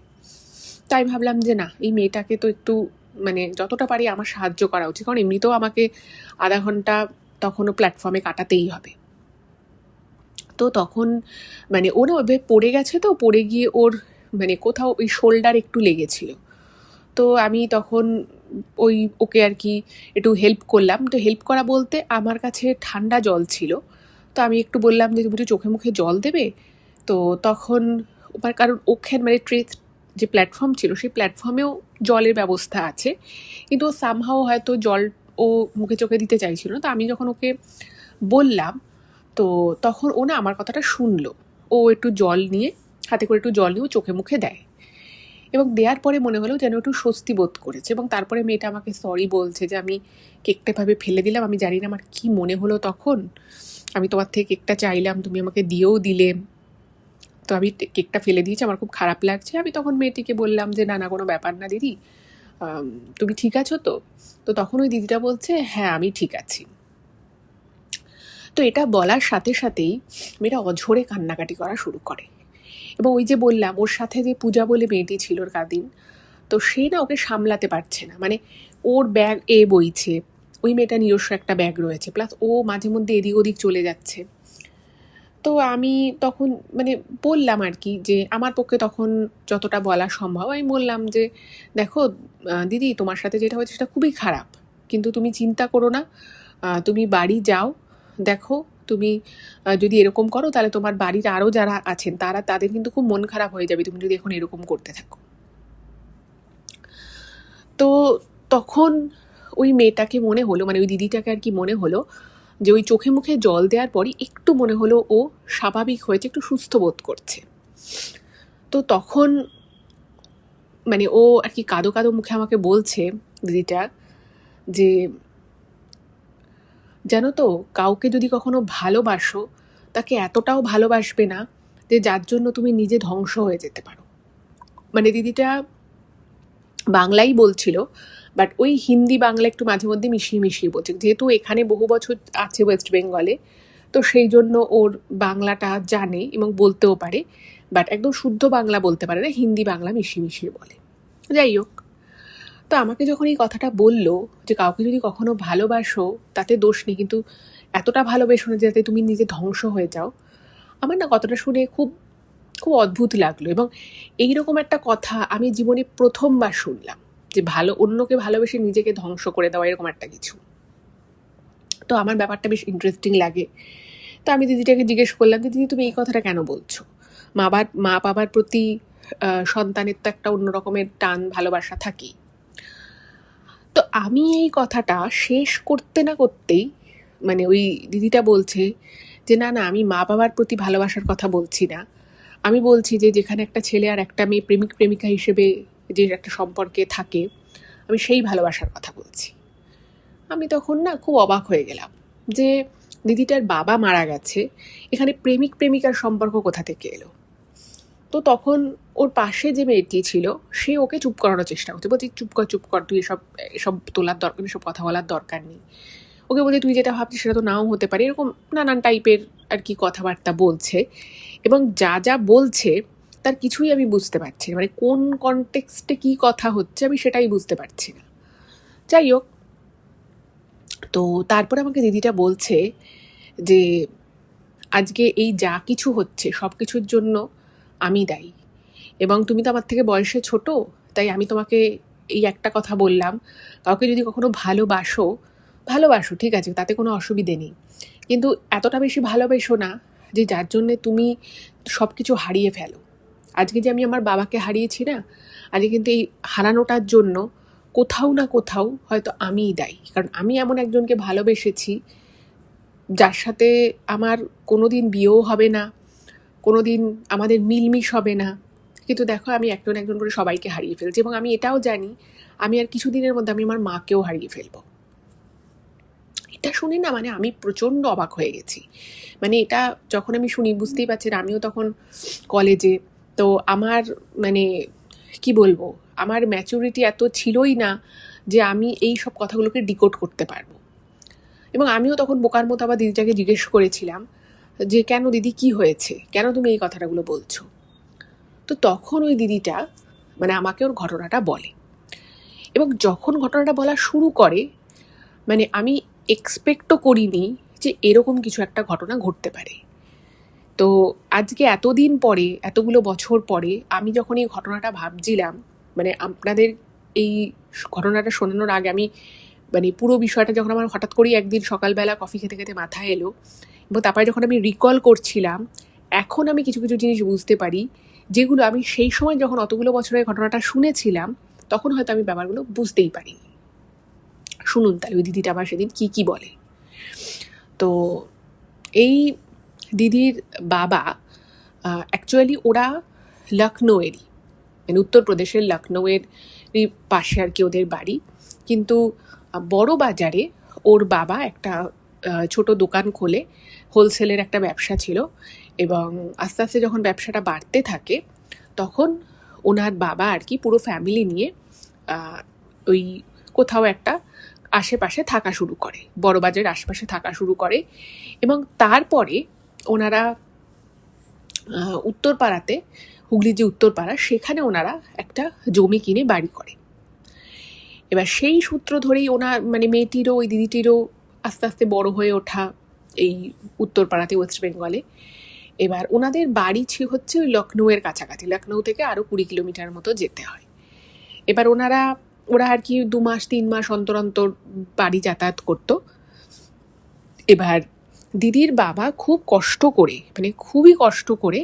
তাই ভাবলাম যে না, এই মেয়েটাকে তো একটু মানে যতটা পারি আমার সাহায্য করা উচিত, কারণ এমনিতেও আমাকে আধা ঘন্টা তখনও প্ল্যাটফর্মে কাটাতেই হবে। তো তখন মানে ও না ওইভাবে পড়ে গেছে, তো পড়ে গিয়ে ওর মানে কোথাও ওই শোল্ডার একটু লেগেছিল। তো আমি তখন ওকে আর কি একটু হেল্প করলাম। তো হেল্প করা বলতে আমার কাছে ঠান্ডা জল ছিল, তো আমি একটু বললাম যে তুমি একটু চোখে মুখে জল দেবে। তো তখন কারণ ওখানে মানে যে প্ল্যাটফর্ম ছিল সেই প্ল্যাটফর্মেও জলের ব্যবস্থা আছে, কিন্তু ও সামহাও হয়তো জল ও মুখে চোখে দিতে চাইছিল না। তো আমি যখন ওকে বললাম, তো তখন ও না আমার কথাটা শুনলো। ও একটু জল নিয়ে, হাতে করে একটু জল নিয়ে ও চোখে মুখে দেয়, এবং দেওয়ার পরে মনে হলো যেন একটু স্বস্তি বোধ করেছে। এবং তারপরে মেয়েটা আমাকে সরি বলছে যে আমি কেকটা ভাবে ফেলে দিলাম, আমি জানি না আমার কি মনে হলো তখন, আমি তোমার থেকে কেকটা চাইলাম, তুমি আমাকে দিয়েও দিলে, তো আমি কেকটা ফেলে দিয়েছি, আমার খুব খারাপ লাগছে। আমি তখন মেয়েটিকে বললাম যে না না, কোনো ব্যাপার না দিদি, তুমি ঠিক আছো তো? তো তখন ওই দিদিটা বলছে হ্যাঁ আমি ঠিক আছি। তো এটা বলার সাথে সাথেই মেয়েটা অঝরে কান্নাকাটি করা শুরু করে। এবং ওই যে বললাম ওর সাথে যে পূজা বলে মেয়েটি ছিল ওর কাজিন, তো সে না ওকে সামলাতে পারছে না, মানে ওর ব্যাগ বইছে, ওই মেয়েটা নিজস্ব একটা ব্যাগ রয়েছে, প্লাস ও মাঝে মধ্যে এদিক ওদিক চলে যাচ্ছে। তো আমি তখন মানে বললাম আর কি, যে আমার পক্ষে তখন যতটা বলা সম্ভব আমি বললাম যে দেখো দিদি, তোমার সাথে যেটা হয়েছে সেটা খুবই খারাপ, কিন্তু তুমি চিন্তা করো না, তুমি বাড়ি যাও, দেখো তুমি যদি এরকম করো তাহলে তোমার বাড়ির আরও যারা আছেন তাদের কিন্তু খুব মন খারাপ হয়ে যাবে তুমি যদি এখন এরকম করতে থাকো। তো তখন ওই মেয়েটাকে মনে হলো, মানে ওই দিদিটাকে আর কি মনে হলো যে ওই চোখে মুখে জল দেওয়ার পরই একটু মনে হলো ও স্বাভাবিক হয়েছে, একটু সুস্থ বোধ করছে। তো তখন মানে ও আর কি কাঁদো কাঁদো মুখে আমাকে বলছে দিদিটা যে জানো তো, কাউকে যদি কখনো ভালোবাসো তাকে এতটাও ভালোবাসবে না যে যার জন্য তুমি নিজে ধ্বংস হয়ে যেতে পারো। মানে দিদিটা বাংলাই বলছিল, বাট ওই হিন্দি বাংলা একটু মাঝে মধ্যে মিশিয়ে মিশিয়ে বলছে, যেহেতু এখানে বহু বছর আছে ওয়েস্ট বেঙ্গলে, তো সেই জন্য ওর বাংলাটা জানে এবং বলতেও পারে, বাট একদম শুদ্ধ বাংলা বলতে পারে না, হিন্দি বাংলা মিশিয়ে মিশিয়ে বলে। যাই হোক, তো আমাকে যখন এই কথাটা বললো যে কাউকে যদি কখনো ভালোবাসো তাতে দোষ নেই, কিন্তু এতটা ভালোবেসো না যাতে তুমি নিজে ধ্বংস হয়ে যাও, আমার না কথাটা শুনে খুব খুব অদ্ভুত লাগলো। এবং এইরকম একটা কথা আমি জীবনে প্রথমবার শুনলাম, যে অন্যকে ভালোবেসে নিজেকে ধ্বংস করে দেওয়া এরকম একটা কিছু। তো আমার ব্যাপারটা বেশ ইন্টারেস্টিং লাগে। তো আমি দিদিটাকে জিজ্ঞেস করলাম যে দিদি তুমি এই কথাটা কেন বলছো? মা বাবার প্রতি সন্তানের তো একটা অন্য রকমের টান ভালোবাসা থাকেই। তো আমি এই কথাটা শেষ করতে না করতেই মানে ওই দিদিটা বলছে যে না না, আমি মা বাবার প্রতি ভালোবাসার কথা বলছি না, আমি বলছি যে যেখানে একটা ছেলে আর একটা মেয়ে প্রেমিক প্রেমিকা হিসেবে যে একটা সম্পর্কে থাকে, আমি সেই ভালোবাসার কথা বলছি। আমি তখন না খুব অবাক হয়ে গেলাম যে দিদিটার বাবা মারা গেছে, এখানে প্রেমিক প্রেমিকার সম্পর্ক কোথা থেকে এলো? তো তখন ওর পাশে যে মেয়েটি ছিল সে ওকে চুপ করানোর চেষ্টা করছে, বলছি চুপ কর, তুই এসব তোলার দরকার, এসব কথা বলার দরকার নেই। ওকে বলছে তুই যেটা ভাবছিস সেটা তো নাও হতে পারে, এরকম নানান টাইপের আর কি কথাবার্তা বলছে। এবং যা যা বলছে তার কিছুই আমি বুঝতে পারছি না, মানে কোন কনটেক্সটে কী কথা হচ্ছে আমি সেটাই বুঝতে পারছি না। যাই হোক, তো তারপরে আমাকে দিদিটা বলছে যে আজকে এই যা কিছু হচ্ছে সব কিছুর জন্য আমি দায়ী, এবং তুমি তো আমার থেকে বয়সে ছোট, তাই আমি তোমাকে এই একটা কথা বললাম, কাউকে যদি কখনো ভালোবাসো ঠিক আছে, তাতে কোনো অসুবিধে নেই, কিন্তু এতটা বেশি ভালোবেসো না যে যার জন্যে তুমি সব কিছু হারিয়ে ফেলো। আজকে যে আমি আমার বাবাকে হারিয়েছি না, আজকে কিন্তু এই হারানোটার জন্য কোথাও না কোথাও হয়তো আমিই দায়ী, কারণ আমি এমন একজনকে ভালোবেসেছি যার সাথে আমার কোনো দিন বিয়েও হবে না, কোনো দিন আমাদের মিলমিশ হবে না, কিন্তু দেখো আমি একজন একজন করে সবাইকে হারিয়ে ফেলছি। এবং আমি এটাও জানি আমি আর কিছুদিনের মধ্যে আমি আমার মাকেও হারিয়ে ফেলবো। এটা শুনে না মানে আমি প্রচণ্ড অবাক হয়ে গেছি। মানে এটা যখন আমি শুনি বুঝতেই পারছেন আমিও তখন কলেজে, তো আমার মানে কি বলবো, আমার ম্যাচুরিটি এত ছিলই না যে আমি এই সব কথাগুলোকে ডিকোড করতে পারবো। এবং আমিও তখন বোকার মতো আবার দিদিটাকে জিজ্ঞেস করেছিলাম যে কেন দিদি, কি হয়েছে, কেন তুমি এই কথাটাগুলো বলছো? তো তখন ওই দিদিটা মানে আমাকে ওর ঘটনাটা বলে, এবং যখন ঘটনাটা বলা শুরু করে মানে আমি এক্সপেক্টও করিনি যে এরকম কিছু একটা ঘটনা ঘটতে পারে। তো আজকে এতদিন পরে, এতগুলো বছর পরে আমি যখন এই ঘটনাটা ভাবছিলাম, মানে আপনাদের এই ঘটনাটা শোনানোর আগে আমি মানে পুরো বিষয়টা যখন আমার হঠাৎ করেই একদিন সকালবেলা কফি খেতে খেতে মাথায় এলো, এবং তারপরে যখন আমি রিকল করছিলাম, এখন আমি কিছু কিছু জিনিস বুঝতে পারি যেগুলো আমি সেই সময় যখন অতগুলো বছরের ঘটনাটা শুনেছিলাম তখন হয়তো আমি ব্যাপারগুলো বুঝতেই পারিনি। শুনুন তাহলে ওই দিদিটা আবার সেদিন কী বলে। তো এই দিদির বাবা অ্যাকচুয়ালি ওরা লখনৌয়েরই, মানে উত্তরপ্রদেশের লখনৌয়ের পাশে আর কি ওদের বাড়ি, কিন্তু বড় বাজারে ওর বাবা একটা ছোট দোকান খোলে, হোলসেলের একটা ব্যবসা ছিল। এবং আস্তে আস্তে যখন ব্যবসাটা বাড়তে থাকে তখন ওনার বাবা আর কি পুরো ফ্যামিলি নিয়ে ওই কোথাও একটা আশেপাশে থাকা শুরু করে, বড় বাজারের আশেপাশে থাকা শুরু করে। এবং তারপরে ওনারা উত্তরপাড়াতে, হুগলির যে উত্তরপাড়া, সেখানে ওনারা একটা জমি কিনে বাড়ি করে। এবার সেই সূত্র ধরেই ওনার মানে মেয়েটিরও ওই দিদিটিরও আস্তে আস্তে বড় হয়ে ওঠা এই উত্তরপাড়াতে, ওয়েস্ট বেঙ্গলে। এবার ওনাদের বাড়ি হচ্ছে ওই লখনৌয়ের কাছাকাছি, লখনৌ থেকে আরও 20 কিলোমিটার মতো যেতে হয়। এবার ওরা আর কি 2 মাস 3 মাস অন্তর অন্তর বাড়ি যাতায়াত করতো। এবার দিদির বাবা খুব কষ্ট করে, মানে খুবই কষ্ট করে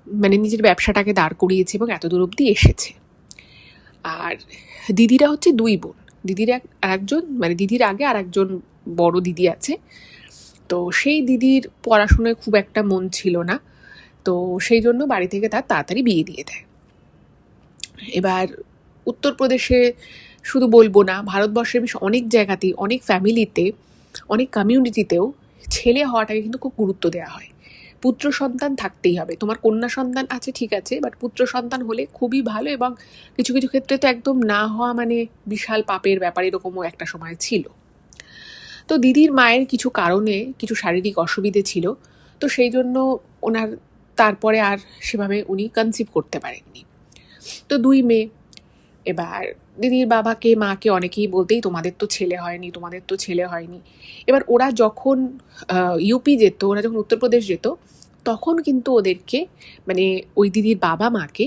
মানে নিজের ব্যবসাটাকে দাঁড় করিয়েছে এবং এত দূর অবধি এসেছে। আর দিদিরা হচ্ছে 2 বোন, দিদির আরেকজন মানে দিদির আগে আরেকজন বড় দিদি আছে। তো সেই দিদির পড়াশোনায় খুব একটা মন ছিল না, তো সেই জন্য বাড়ি থেকে তার তাড়াতাড়ি বিয়ে দিয়ে দেয়। এবার উত্তরপ্রদেশে শুধু বলবো না, ভারতবর্ষের বেশ অনেক জায়গাতেই, অনেক ফ্যামিলিতে, অনেক কমিউনিটিতেও ছেলে হওয়াটাকে কিন্তু খুব গুরুত্ব দেওয়া হয়। পুত্র সন্তান থাকতেই হবে। তোমার কন্যা সন্তান আছে ঠিক আছে, বাট পুত্র সন্তান হলে খুবই ভালো, এবং কিছু কিছু ক্ষেত্রে তো একদম না হওয়া মানে বিশাল পাপের ব্যাপার, এরকমও একটা সময় ছিল। তো দিদির মায়ের কিছু কারণে কিছু শারীরিক অসুবিধে ছিল, তো সেই জন্য ওনার তারপরে আর সেভাবে উনি কনসিভ করতে পারেননি। তো 2 মেয়ে। এবার দিদির বাবাকে মাকে অনেকেই বলতেই তোমাদের তো ছেলে হয়নি, তোমাদের তো ছেলে হয়নি। এবার ওরা যখন ইউপি যেত, ওরা যখন উত্তরপ্রদেশ যেত, তখন কিন্তু ওদেরকে মানে ওই দিদির বাবা মাকে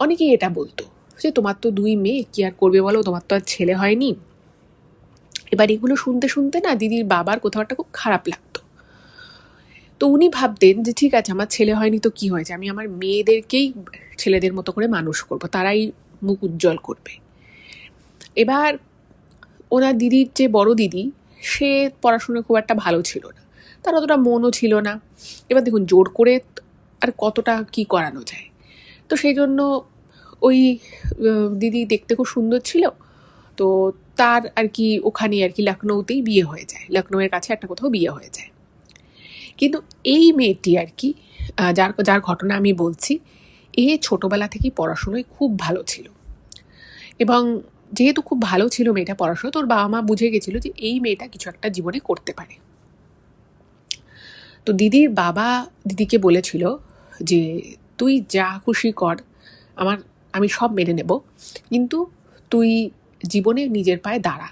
অনেকেই এটা বলতো যে তোমার তো 2 মেয়ে, কি আর করবে বলো, তোমার তো আর ছেলে হয়নি। এবার এগুলো শুনতে শুনতে না দিদির বাবার কোথাও একটা খুব খারাপ লাগতো। তো উনি ভাবতেন যে ঠিক আছে, আমার ছেলে হয়নি তো কি হয়েছে, আমি আমার মেয়েদেরকেই ছেলেদের মতো করে মানুষ করব, তারাই মুখ উজ্জ্বল করবে। এবার ওনার দিদির যে বড় দিদি, সে পড়াশোনায় খুব একটা ভালো ছিল না, তার অতটা মনও ছিল না। এবার দেখুন জোর করে আর কতটা কি করানো যায়। তো সেই জন্য ওই দিদি দেখতে খুব সুন্দর ছিল, তো তার আর কি ওখানে আর কি লখনৌতেই বিয়ে হয়ে যায়, লখনৌয়ের কাছে একটা কোথাও বিয়ে হয়ে যায়। কিন্তু এই মেয়েটি আর কি যার যার ঘটনা আমি বলছি, এ ছোটবেলা থেকেই পড়াশোনায় খুব ভালো ছিল, এবং যেহেতু খুব ভালো ছিল মেয়েটা পড়াশোনা, তোর বাবা মা বুঝে গেছিল যে এই মেয়েটা কিছু একটা জীবনে করতে পারে। তো দিদির বাবা দিদিকে বলেছিল যে তুই যা খুশি কর, আমি সব মেনে নেব, কিন্তু তুই জীবনে নিজের পায়ে দাঁড়া।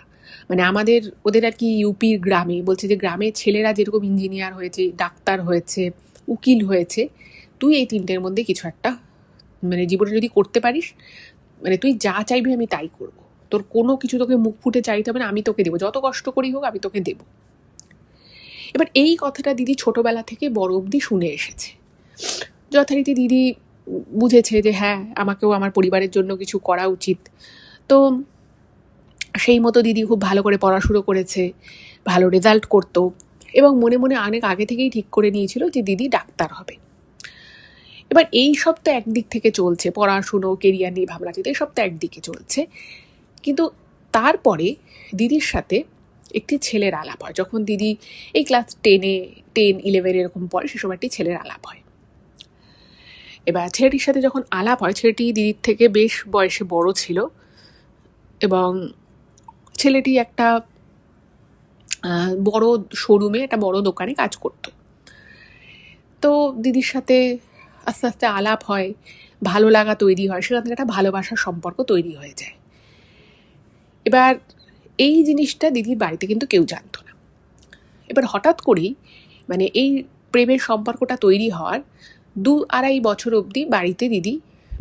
মানে ওদের আর কি ইউপির গ্রামে বলছে যে গ্রামের ছেলেরা যেরকম ইঞ্জিনিয়ার হয়েছে, ডাক্তার হয়েছে, উকিল হয়েছে, তুই এই 3টের মধ্যে কিছু একটা মানে জীবনে যদি করতে পারিস, মানে তুই যা চাইবি আমি তাই করব, তোর কোনো কিছু তোকে মুখ ফুটে চাইতে হবে না, আমি তোকে দেবো, যত কষ্ট করি হোক আমি তোকে দেবো। এবার এই কথাটা দিদি ছোটবেলা থেকে বড় অবধি শুনে এসেছে। যথারীতি দিদি বুঝেছে যে হ্যাঁ, আমাকেও আমার পরিবারের জন্য কিছু করা উচিত। তো সেই মতো দিদি খুব ভালো করে পড়াশুনো করেছে, ভালো রেজাল্ট করতো, এবং মনে মনে অনেক আগে থেকেই ঠিক করে নিয়েছিল যে দিদি ডাক্তার হবে। এবার এই সব তো একদিক থেকে চলছে, পড়াশুনো কেরিয়ার নিয়ে ভাবনা চিন্তা সব তো একদিকে চলছে, কিন্তু তারপরে দিদির সাথে একটি ছেলের আলাপ হয়। যখন দিদি এই ক্লাস 10-11 এরকম পড়ে, সে সময় একটি ছেলের আলাপ হয়। এবার ছেলেটির সাথে যখন আলাপ হয়, ছেলেটি দিদির থেকে বেশ বয়সে বড় ছিল, এবং ছেলেটি একটা বড় শোরুমে, একটা বড় দোকানে কাজ করত। তো দিদির সাথে আস্তে আস্তে আলাপ হয়, ভালো লাগা তৈরি হয়, সেখান থেকে একটা ভালোবাসার সম্পর্ক তৈরি হয়ে যায়। এবার এই জিনিসটা দিদির বাড়িতে কিন্তু কেউ জানতো না। এবার হঠাৎ করেই মানে এই প্রেমের সম্পর্কটা তৈরি হওয়ার 2-2.5 বছর অবধি বাড়িতে দিদি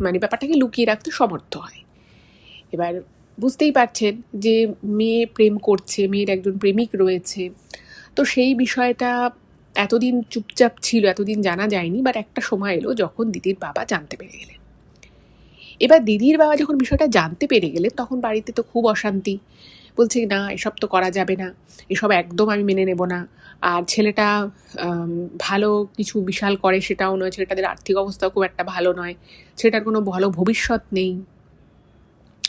মানে ব্যাপারটাকে লুকিয়ে রাখতে সমর্থ হয়। এবার বুঝতেই পারছেন যে মেয়ে প্রেম করছে, মেয়ের একজন প্রেমিক রয়েছে, তো সেই বিষয়টা এতদিন চুপচাপ ছিল, এতদিন জানা যায়নি। বাট একটা সময় এলো যখন দিদির বাবা জানতে পেরে গেলেন। এবার দিদির বাবা যখন বিষয়টা জানতে পেরে গেলেন, তখন বাড়িতে তো খুব অশান্তি। বলছে না, এসব তো করা যাবে না, এসব একদম আমি মেনে নেব না। আর ছেলেটা ভালো কিছু বিশাল করে সেটাও নয়, ছেলেটাদের আর্থিক অবস্থাও খুব একটা ভালো নয়, ছেলেটার কোনো ভালো ভবিষ্যৎ নেই,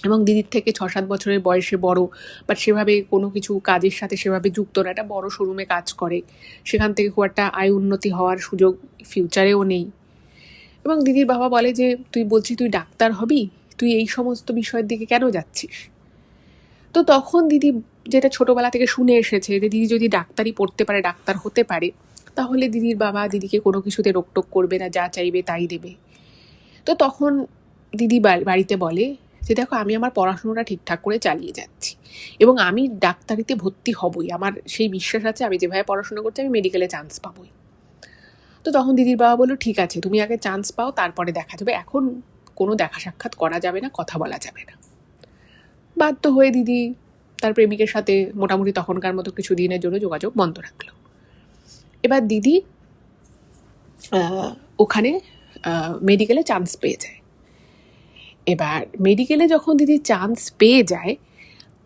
এবং দিদির থেকে 6-7 বছরের বয়সে বড়, বাট সেভাবে কোনো কিছু কাজের সাথে সেভাবে যুক্ত না, একটা বড় শোরুমে কাজ করে, সেখান থেকে খুব একটা আয় উন্নতি হওয়ার সুযোগ ফিউচারেও নেই। এবং দিদির বাবা বলে যে তুই বলছিস তুই ডাক্তার হবি, তুই এই সমস্ত বিষয়ের দিকে কেন যাচ্ছিস? তো তখন দিদি যেটা ছোটবেলা থেকে শুনে এসেছে যে দিদি যদি ডাক্তারি পড়তে পারে, ডাক্তার হতে পারে, তাহলে দিদির বাবা দিদিকে কোনো কিছুতে রোকটোক করবে না, যা চাইবে তাই দেবে। তো তখন দিদি বাড়িতে বলে যে দেখো, আমি আমার পড়াশোনাটা ঠিকঠাক করে চালিয়ে যাচ্ছি, এবং আমি ডাক্তারিতে ভর্তি হবই, আমার সেই বিশ্বাস আছে, আমি যেভাবে পড়াশোনা করছি আমি মেডিকেলে চান্স পাবোই। তো তখন দিদির বাবা বললো ঠিক আছে, তুমি আগে চান্স পাও, তারপরে দেখা যাবে, এখন কোনো দেখা সাক্ষাৎ করা যাবে না, কথা বলা যাবে না। বাধ্য হয়ে দিদি তার প্রেমিকের সাথে মোটামুটি তখনকার মতো কিছু দিনের জন্য যোগাযোগ বন্ধ রাখলো। এবার দিদি ওখানে মেডিকেলে চান্স পেয়ে যায়। এবার মেডিকেলে যখন দিদি চান্স পেয়ে যায়,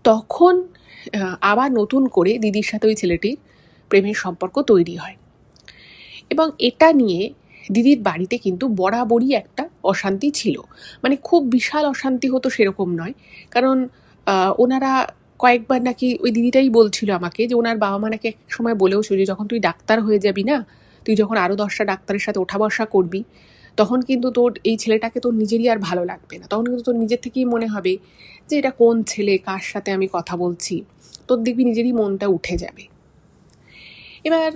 তখন আবার নতুন করে দিদির সাথে ওই ছেলেটির প্রেমের সম্পর্ক তৈরি হয়। এবং এটা নিয়ে দিদির বাড়িতে কিন্তু বরাবরই একটা অশান্তি ছিল। মানে খুব বিশাল অশান্তি হতো সেরকম নয়, কারণ ওনারা কয়েকবার নাকি ওই দিদিটাই বলছিল আমাকে যে ওনার বাবা মা নাকি এক সময় বলেওছিল যে যখন তুই ডাক্তার হয়ে যাবি না, তুই যখন আরও 10টা ডাক্তারের সাথে ওঠা বসা করবি, তখন কিন্তু তোর এই ছেলেটাকে তোর নিজেরই আর ভালো লাগবে না, তখন কিন্তু তোর নিজের থেকেই মনে হবে যে এটা কোন ছেলে, কার সাথে আমি কথা বলছি, তোর দেখবি নিজেরই মনটা উঠে যাবে। এবার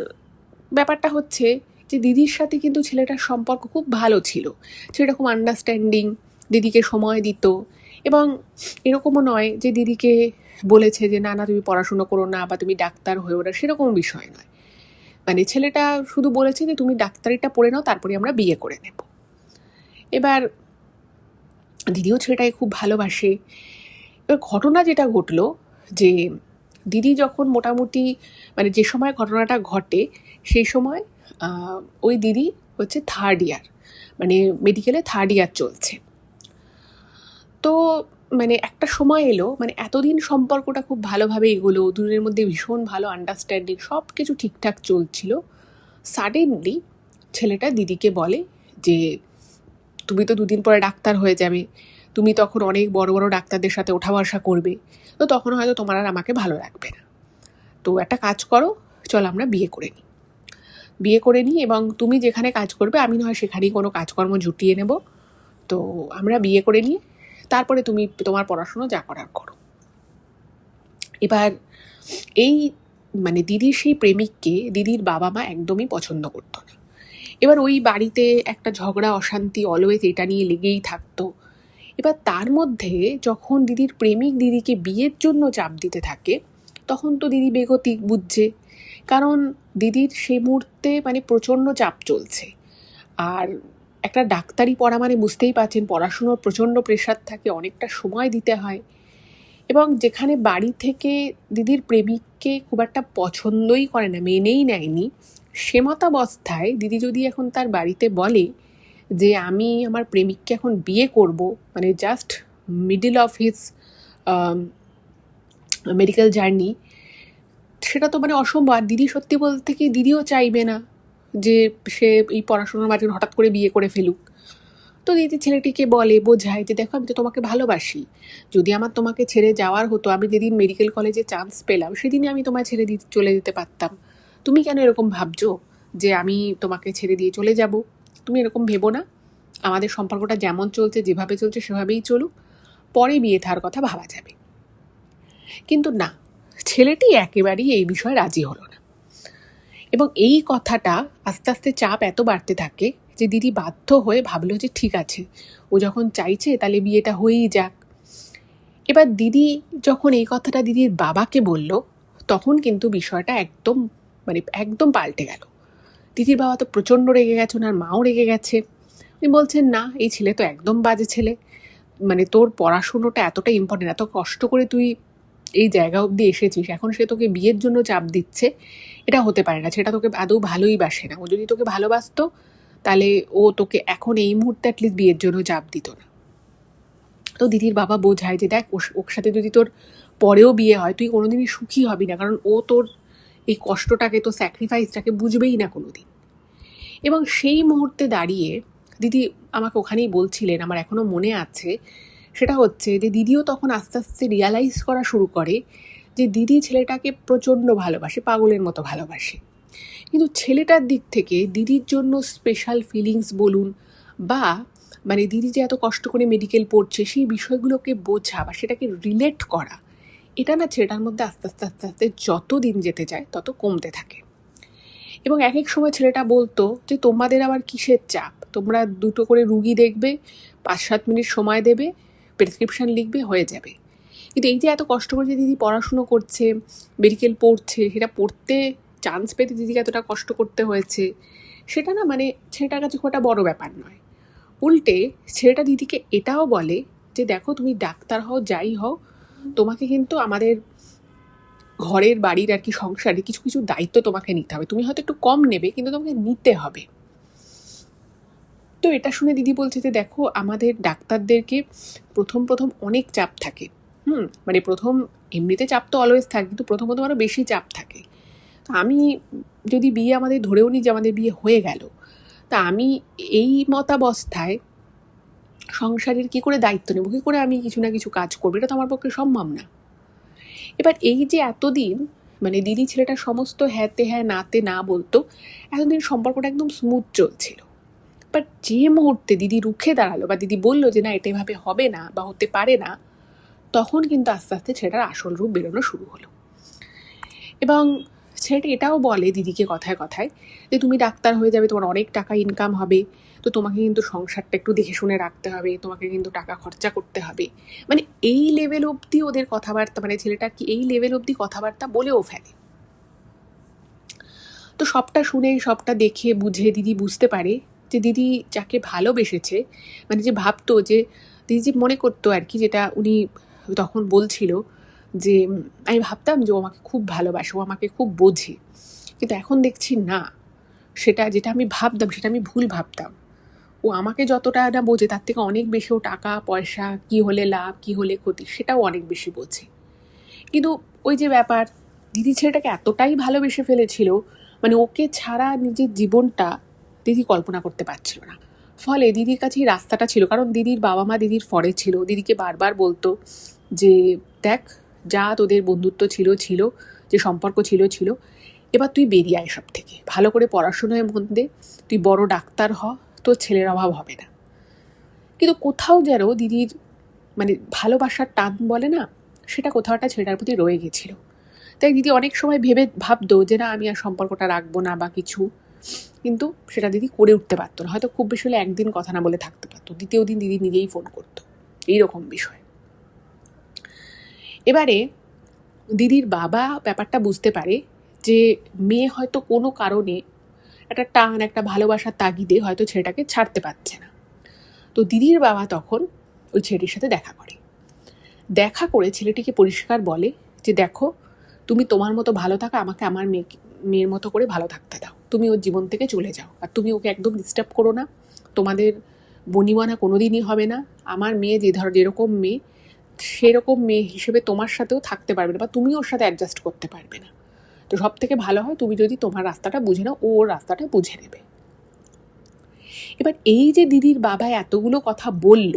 ব্যাপারটা হচ্ছে যে দিদির সাথে কিন্তু ছেলেটার সম্পর্ক খুব ভালো ছিল, ছেলেটা খুব আন্ডারস্ট্যান্ডিং, দিদিকে সময় দিত, এবং এরকমও নয় যে দিদিকে বলেছে যে না না তুমি পড়াশুনো করো না বা তুমি ডাক্তার হয়ে ওরা, সেরকম বিষয় নয়। মানে ছেলেটা শুধু বলেছে যে তুমি ডাক্তারিটা পড়ে নাও, তারপরে আমরা বিয়ে করে নেব। এবার দিদিও ছেলেটাকে খুব ভালোবাসে। এবার ঘটনা যেটা ঘটলো যে দিদি যখন মোটামুটি মানে যে সময় ঘটনাটা ঘটে সেই সময় ওই দিদি হচ্ছে 3rd ইয়ার, মানে মেডিকেলে 3rd ইয়ার চলছে। তো মানে একটা সময় এলো, মানে এতদিন সম্পর্কটা খুব ভালোভাবে এগোলো, দুজনের মধ্যে ভীষণ ভালো আন্ডারস্ট্যান্ডিং, সব কিছু ঠিকঠাক চলছিল। সাডেনলি ছেলেটা দিদিকে বলে যে তুমি তো 2 দিন পরে ডাক্তার হয়ে যাবে, তুমি তখন অনেক বড় বড় ডাক্তারদের সাথে ওঠা বসা করবে, তো তখন হয়তো তোমার আর আমাকে ভালো লাগবে না, তো একটা কাজ করো, চল আমরা বিয়ে করে নিই এবং তুমি যেখানে কাজ করবে আমি নয় সেখানেই কোনো কাজকর্ম জুটিয়ে নেব, তো আমরা বিয়ে করে নিয়ে তারপরে তুমি তোমার পড়াশুনো যা করার করো। এবার এই মানে দিদির সেই প্রেমিককে দিদির বাবা মা একদমই পছন্দ করতো না। এবার ওই বাড়িতে একটা ঝগড়া অশান্তি অলওয়েজ এটা নিয়ে লেগেই থাকতো। এবার তার মধ্যে যখন দিদির প্রেমিক দিদিকে বিয়ের জন্য চাপ দিতে থাকে, তখন তো দিদি বেগতিক বুঝছে, কারণ দিদির সেই মুহূর্তে মানে প্রচণ্ড চাপ চলছে, আর একটা ডাক্তারি পড়া মানে বুঝতেই পারছেন পড়াশুনোর প্রচণ্ড প্রেশার থাকে, অনেকটা সময় দিতে হয়। এবং যেখানে বাড়ি থেকে দিদির প্রেমিককে খুব একটা পছন্দই করে না, মেনেই নেয়নি, সে মতাবস্থায় দিদি যদি এখন তার বাড়িতে বলে যে আমি আমার প্রেমিককে এখন বিয়ে করব, মানে just middle of his medical journey, সেটা তো মানে অসম্ভব। আর দিদি সত্যি বলতে কি দিদিও চাইবে না যে সে এই পড়াশোনার মাঝে হঠাৎ করে বিয়ে করে ফেলুক। তো দিদি ছেলেটিকে বলে, বোঝায় যে দেখো আমি তো তোমাকে ভালোবাসি, যদি আমার তোমাকে ছেড়ে যাওয়ার হতো, আমি যেদিন মেডিকেল কলেজে চান্স পেলাম সেদিনই আমি তোমায় ছেড়ে দিয়ে চলে যেতে পারতাম, তুমি কেন এরকম ভাবছো যে আমি তোমাকে ছেড়ে দিয়ে চলে যাব? তুমি এরকম ভেবো না, আমাদের সম্পর্কটা যেমন চলছে যেভাবে চলছে সেভাবেই চলুক, পরে বিয়ে থার কথা ভাবা যাবে। কিন্তু না, ছেলেটি একেবারেই এই বিষয়ে রাজি হলো না, এবং এই কথাটা আস্তে আস্তে চাপ এত বাড়তে থাকে যে দিদি বাধ্য হয়ে ভাবলো যে ঠিক আছে, ও যখন চাইছে তাহলে বিয়েটা হয়েই যাক। এবার দিদি যখন এই কথাটা দিদির বাবাকে বলল, তখন কিন্তু বিষয়টা একদম পাল্টে গেল। দিদির বাবা তো প্রচণ্ড রেগে গেছে, ওনার মাও রেগে গেছে। উনি বলছেন না, এই ছেলে তো একদম বাজে ছেলে, মানে তোর পড়াশুনোটা এতটা ইম্পর্টেন্ট, এত কষ্ট করে তুই এই জায়গা অবধি এসেছিস, এখন সে তোকে বিয়ের জন্য চাপ দিচ্ছে, এটা হতে পারে না, সেটা তোকে আদৌ ভালোই বাসে না, ও যদি তোকে ভালোবাসতো তাহলে ও তোকে এখন এই মুহূর্তে অ্যাটলিস্ট বিয়ের জন্য চাপ দিত না। তো দিদির বাবা বোঝায় যে দেখ ওর সাথে যদি তোর পরেও বিয়ে হয় তুই কোনোদিনই সুখী হবি না, কারণ ও তোর এই কষ্টটাকে, তোর স্যাক্রিফাইসটাকে বুঝবেই না কোনোদিন। এবং সেই মুহূর্তে দাঁড়িয়ে দিদি আমাকে ওখানেই বলছিলেন, আমার এখনও মনে আছে, সেটা হচ্ছে যে দিদিও তখন আস্তে আস্তে রিয়ালাইজ করা শুরু করে যে দিদি ছেলেটাকে প্রচণ্ড ভালোবাসে, পাগলের মতো ভালোবাসে, কিন্তু ছেলেটার দিক থেকে দিদির জন্য স্পেশাল ফিলিংস বলুন বা মানে দিদি যে এত কষ্ট করে মেডিকেল পড়ছে সেই বিষয়গুলোকে বোঝা বা সেটাকে রিলেট করা, এটা না ছেলেটার মধ্যে আস্তে আস্তে আস্তে আস্তে যত দিন যেতে যায় তত কমতে থাকে। এবং এক এক সময় ছেলেটা বলতো যে তোমাদের আবার কিসের চাপ, তোমরা 2টো করে রুগী দেখবে, 5-7 মিনিট সময় দেবে, প্রেসক্রিপশান লিখবে, হয়ে যাবে। কিন্তু এই যে এত কষ্ট করে যে দিদি পড়াশুনো করছে, মেডিকেল পড়ছে, সেটা পড়তে চান্স পেতে দিদিকে এতটা কষ্ট করতে হয়েছে, সেটা না মানে ছেলেটার কাছে খুব একটা বড় ব্যাপার নয়। উল্টে ছেলেটা দিদিকে এটাও বলে যে দেখো তুমি ডাক্তার হও যাই হও, তোমাকে কিন্তু আমাদের ঘরের বাড়ির আর কি সংসারে কিছু কিছু দায়িত্ব তোমাকে নিতে হবে, তুমি হয়তো একটু কম নেবে কিন্তু তোমাকে নিতে হবে। তো এটা শুনে দিদি বলছে যে দেখো আমাদের ডাক্তারদেরকে প্রথম অনেক চাপ থাকে, মানে প্রথম এমনিতে চাপ তো অলওয়েজ থাকে, কিন্তু প্রথমত আরও বেশি চাপ থাকে। তো আমি যদি বিয়ে আমাদের ধরেও নিই যে আমাদের বিয়ে হয়ে গেল, তা আমি এই মতাবস্থায় সংসারের কি করে দায়িত্ব নেব, কি করে আমি কিছু না কিছু কাজ করবো, এটা তো আমার পক্ষে সম্ভব না। এবার এই যে এতদিন মানে দিদি ছেলেটার সমস্ত হ্যাঁতে হ্যাঁ নাতে না বলতো, এতদিন সম্পর্কটা একদম স্মুথ চলছিল। বাট যে মুহূর্তে দিদি রুখে দাঁড়ালো বা দিদি বললো যে না এটা এভাবে হবে না বা হতে পারে না, তখন কিন্তু আস্তে আস্তে ছেলেটার আসল রূপ বেরোনো শুরু হলো। এবং ছেলেটা এটাও বলে দিদিকে কথায় কথায় যে তুমি ডাক্তার হয়ে যাবে, তোমার অনেক টাকা ইনকাম হবে, তো তোমাকে কিন্তু সংসারটা একটু দেখে শুনে রাখতে হবে, তোমাকে কিন্তু টাকা খরচা করতে হবে। মানে এই লেভেল অবধি ওদের কথাবার্তা, মানে ছেলেটা কি এই লেভেল অবধি কথাবার্তা বলেও ফেলে। তো সবটা শুনে সবটা দেখে বুঝে দিদি বুঝতে পারে যে দিদি যাকে ভালোবেসেছে, মানে যে ভাবতো যে দিদি যে মনে করতো আর কি, যেটা উনি তখন বলছিল যে আমি ভাবতাম যে ও আমাকে খুব ভালোবাসে, ও আমাকে খুব বোঝে, কিন্তু এখন দেখছি না, সেটা যেটা আমি ভাবতাম সেটা আমি ভুল ভাবতাম। ও আমাকে যতটা না বোঝে তার থেকে অনেক বেশি ও টাকা পয়সা, কি হলে লাভ কি হলে ক্ষতি, সেটাও অনেক বেশি বোঝে। কিন্তু ওই যে ব্যাপার, দিদি ছেলেটাকে এতটাই ভালোবেসে ফেলেছিল, মানে ওকে ছাড়া নিজের জীবনটা দিদি কল্পনা করতে পারছিল না। ফলে দিদির কাছেই রাস্তাটা ছিল, কারণ দিদির বাবা মা দিদির ফরে ছিল, দিদিকে বারবার বলতো যে দেখ যা তোদের বন্ধুত্ব ছিল ছিল, যে সম্পর্ক ছিল ছিল, এবার তুই বেরিয়ে আয় সব থেকে, ভালো করে পড়াশোনায় মন দে, তুই বড় ডাক্তার হ, তোর ছেলের অভাব হবে না। কিন্তু কোথাও যেন দিদির মানে ভালোবাসার টান বলে না, সেটা কোথাও একটা ছেলেটার প্রতি রয়ে গেছিল। তাই দিদি অনেক সময় ভাবতো যে না আমি আর সম্পর্কটা রাখবো না বা কিছু, কিন্তু সেটা দিদি করে উঠতে পারতো না। হয়তো খুব বেশি হলে একদিন কথা না বলে থাকতে পারতো, দ্বিতীয় দিন দিদি নিজেই ফোন করতো, এইরকম বিষয়। এবারে দিদির বাবা ব্যাপারটা বুঝতে পারে যে মেয়ে হয়তো কোনো কারণে একটা টান, একটা ভালোবাসার তাগিদে হয়তো ছেলেটাকে ছাড়তে পারছে না। তো দিদির বাবা তখন ওই ছেলেটির সাথে দেখা করে ছেলেটিকে পরিষ্কার বলে যে দেখো তুমি তোমার মতো ভালো থাকা, আমাকে আমার মেয়ের মতো করে ভালো থাকতে দাও, তুমি ওর জীবন থেকে চলে যাও, আর তুমি ওকে একদম ডিস্টার্ব করো না, তোমাদের বনিমানা কোনো দিনই হবে না। আমার মেয়ে যেরকম মেয়ে, সেরকম মেয়ে হিসেবে তোমার সাথেও থাকতে পারবে না, বা তুমি ওর সাথে অ্যাডজাস্ট করতে পারবে না। তো সব থেকে ভালো হয় তুমি যদি তোমার রাস্তাটা বুঝে নাও, ও ওর রাস্তাটা বুঝে নেবে। এবার এই যে দিদির বাবা এতগুলো কথা বলল,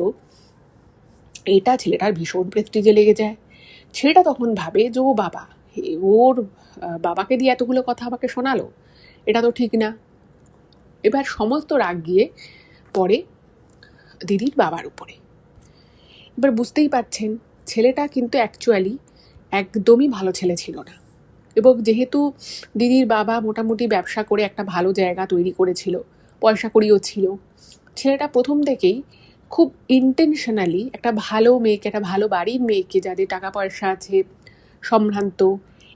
এটা ছেলেটার ভীষণ প্রেস্টিজে লেগে যায়। ছেলেটা তখন ভাবে যে ও বাবা, ওর বাবাকে দিয়ে এতগুলো কথা আমাকে শোনালো, এটা তো ঠিক না। এবার সমস্ত রাগ গিয়ে পড়ে দিদির বাবার উপরে। এবার বুঝতেই পারছেন ছেলেটা কিন্তু অ্যাকচুয়ালি একদমই ভালো ছেলে ছিল না। এবং যেহেতু দিদির বাবা মোটামুটি ব্যবসা করে একটা ভালো জায়গা তৈরি করেছিল, পয়সা কড়িও ছিল, ছেলেটা প্রথম থেকেই খুব ইন্টেনশনালি একটা ভালো মেয়েকে, একটা ভালো বাড়ির মেয়েকে, যাদের টাকা পয়সা আছে, সম্ভ্রান্ত,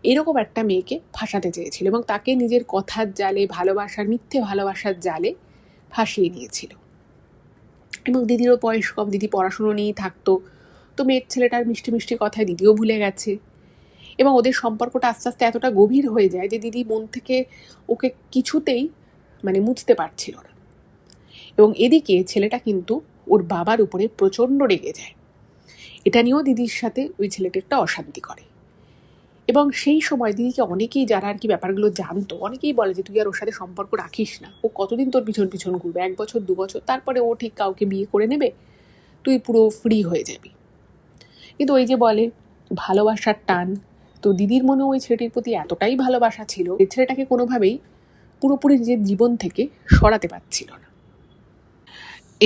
এরকম একটা মেয়েকে ফাঁসাতে চেয়েছিল এবং তাকে নিজের কথার জালে, ভালোবাসার মিথ্যে ভালোবাসার জালে ফাঁসিয়ে নিয়েছিল। এবং দিদিরও বয়স কম, দিদি পড়াশুনো নিয়েই থাকতো, তো মেয়ের ছেলেটার মিষ্টি মিষ্টি কথায় দিদিও ভুলে গেছে। এবং ওদের সম্পর্কটা আস্তে আস্তে এতটা গভীর হয়ে যায় যে দিদি মন থেকে ওকে কিছুতেই মানে মুছতে পারছিল না। এবং এদিকে ছেলেটা কিন্তু ওর বাবার উপরে প্রচণ্ড রেগে যায়, এটা নিয়েও দিদির সাথে ওই ছেলেটা একটা অশান্তি করে। এবং সেই সময় দিদিকে অনেকেই, যারা আর কি ব্যাপারগুলো জানতো, অনেকেই বলে যে তুই আর ওর সাথে সম্পর্ক রাখিস না, ও কতদিন তোর পিছন পিছন ঘুরবে, 1 বছর 2 বছর, তারপরে ও ঠিক কাউকে বিয়ে করে নেবে, তুই পুরো ফ্রি হয়ে যাবি। কিন্তু ওই যে বলে ভালোবাসার টান, তো দিদির মনে ওই ছেলেটির প্রতি এতটাই ভালোবাসা ছিল, এই ছেলেটাকে কোনোভাবেই পুরোপুরি নিজের জীবন থেকে সরাতে পারছিল না।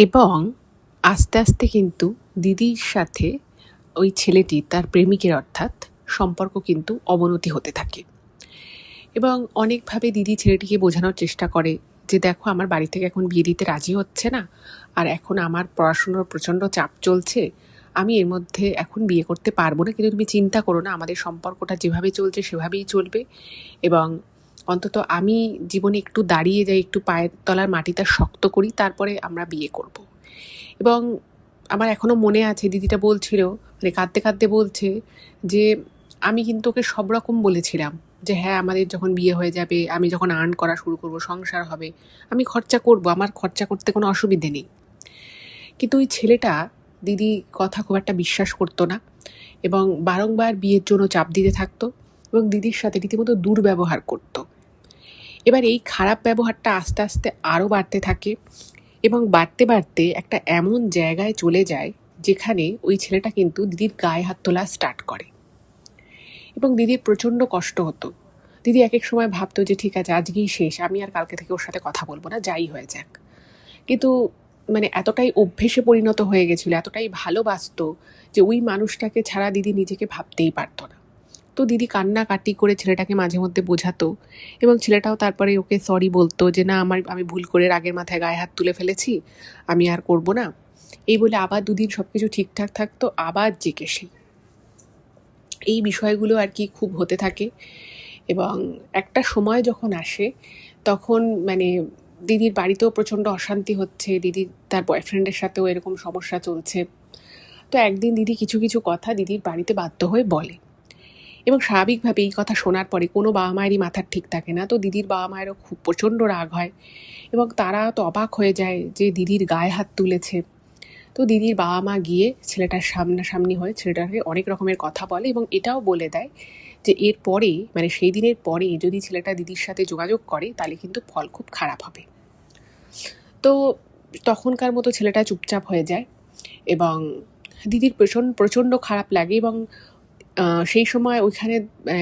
এবং আস্তে আস্তে কিন্তু দিদির সাথে ওই ছেলেটি, তার প্রেমিকের অর্থাৎ সম্পর্ক কিন্তু অবনতি হতে থাকে। এবং অনেকভাবে দিদি ছেলেটিকে বোঝানোর চেষ্টা করে যে দেখো আমার বাড়ি থেকে এখন বিয়ে দিতে রাজি হচ্ছে না, আর এখন আমার পড়াশুনোর প্রচণ্ড চাপ চলছে, আমি এর মধ্যে এখন বিয়ে করতে পারবো না, কিন্তু তুমি চিন্তা করো না, আমাদের সম্পর্কটা যেভাবে চলছে সেভাবেই চলবে, এবং অন্তত আমি জীবনে একটু দাঁড়িয়ে যাই, একটু পায়ের তলার মাটিটা শক্ত করি, তারপরে আমরা বিয়ে করব। এবং আমার এখনও মনে আছে দিদিটা বলছিল, মানে কাঁদতে কাঁদতে বলছে যে আমি কিন্তু ওকে সব রকম বলেছিলাম যে হ্যাঁ আমাদের যখন বিয়ে হয়ে যাবে, আমি যখন আর্ন করা শুরু করব, সংসার হবে, আমি খরচা করব, আমার খরচা করতে কোনো অসুবিধে নেই। কিন্তু ওই ছেলেটা দিদি কথা খুব একটা বিশ্বাস করতো না, এবং বারংবার বিয়ের জন্য চাপ দিতে থাকতো এবং দিদির সাথে রীতিমতো দুর্ব্যবহার করতো। এবার এই খারাপ ব্যবহারটা আস্তে আস্তে আরও বাড়তে থাকে এবং বাড়তে বাড়তে একটা এমন জায়গায় চলে যায় যেখানে ওই ছেলেটা কিন্তু দিদির গায়ে হাত তোলা স্টার্ট করে এবং দিদির প্রচণ্ড কষ্ট হতো। দিদি এক এক সময় ভাবতো যে ঠিক আছে, আজকেই শেষ, আমি আর কালকে থেকে ওর সাথে কথা বলবো না, যাই হয়ে যাক। কিন্তু মানে এতটাই অভ্যেসে পরিণত হয়ে গেছিলো, এতটাই ভালোবাসতো যে ওই মানুষটাকে ছাড়া দিদি নিজেকে ভাবতেই পারতো না। তো দিদি কান্নাকাটি করে ছেলেটাকে মাঝে মধ্যে বোঝাতো এবং ছেলেটাও তারপরে ওকে সরি বলতো যে না, আমি ভুল করে রাগের মাথায় গায়ে হাত তুলে ফেলেছি, আমি আর করব না। এই বলে আবার দুদিন সব কিছু ঠিকঠাক থাকতো, আবার জিজ্ঞেসি এই বিষয়গুলো আর কি খুব হতে থাকে। এবং একটা সময় যখন আসে তখন মানে দিদির বাড়িতেও প্রচণ্ড অশান্তি হচ্ছে, দিদির তার বয়ফ্রেন্ডের সাথেও এরকম সমস্যা চলছে। তো একদিন দিদি কিছু কিছু কথা দিদির বাড়িতে বাধ্য হয়ে বলে এবং স্বাভাবিকভাবে এই কথা শোনার পরে কোনো বাবা মায়েরই মাথার ঠিক থাকে না। তো দিদির বাবা মায়েরও খুব প্রচণ্ড রাগ হয় এবং তারা তো অবাক হয়ে যায় যে দিদির গায়ে হাত তুলেছে। তো দিদির বাবা মা গিয়ে ছেলেটার সামনাসামনি হয়ে ছেলেটাকে অনেক রকমের কথা বলে এবং এটাও বলে দেয় যে এর পরে মানে সেই দিনের পরে যদি ছেলেটা দিদির সাথে যোগাযোগ করে তাহলে কিন্তু ফল খুব খারাপ হবে। তো তখনকার মতো ছেলেটা চুপচাপ হয়ে যায় এবং দিদির প্রচণ্ড খারাপ লাগে এবং সেই সময় ওইখানে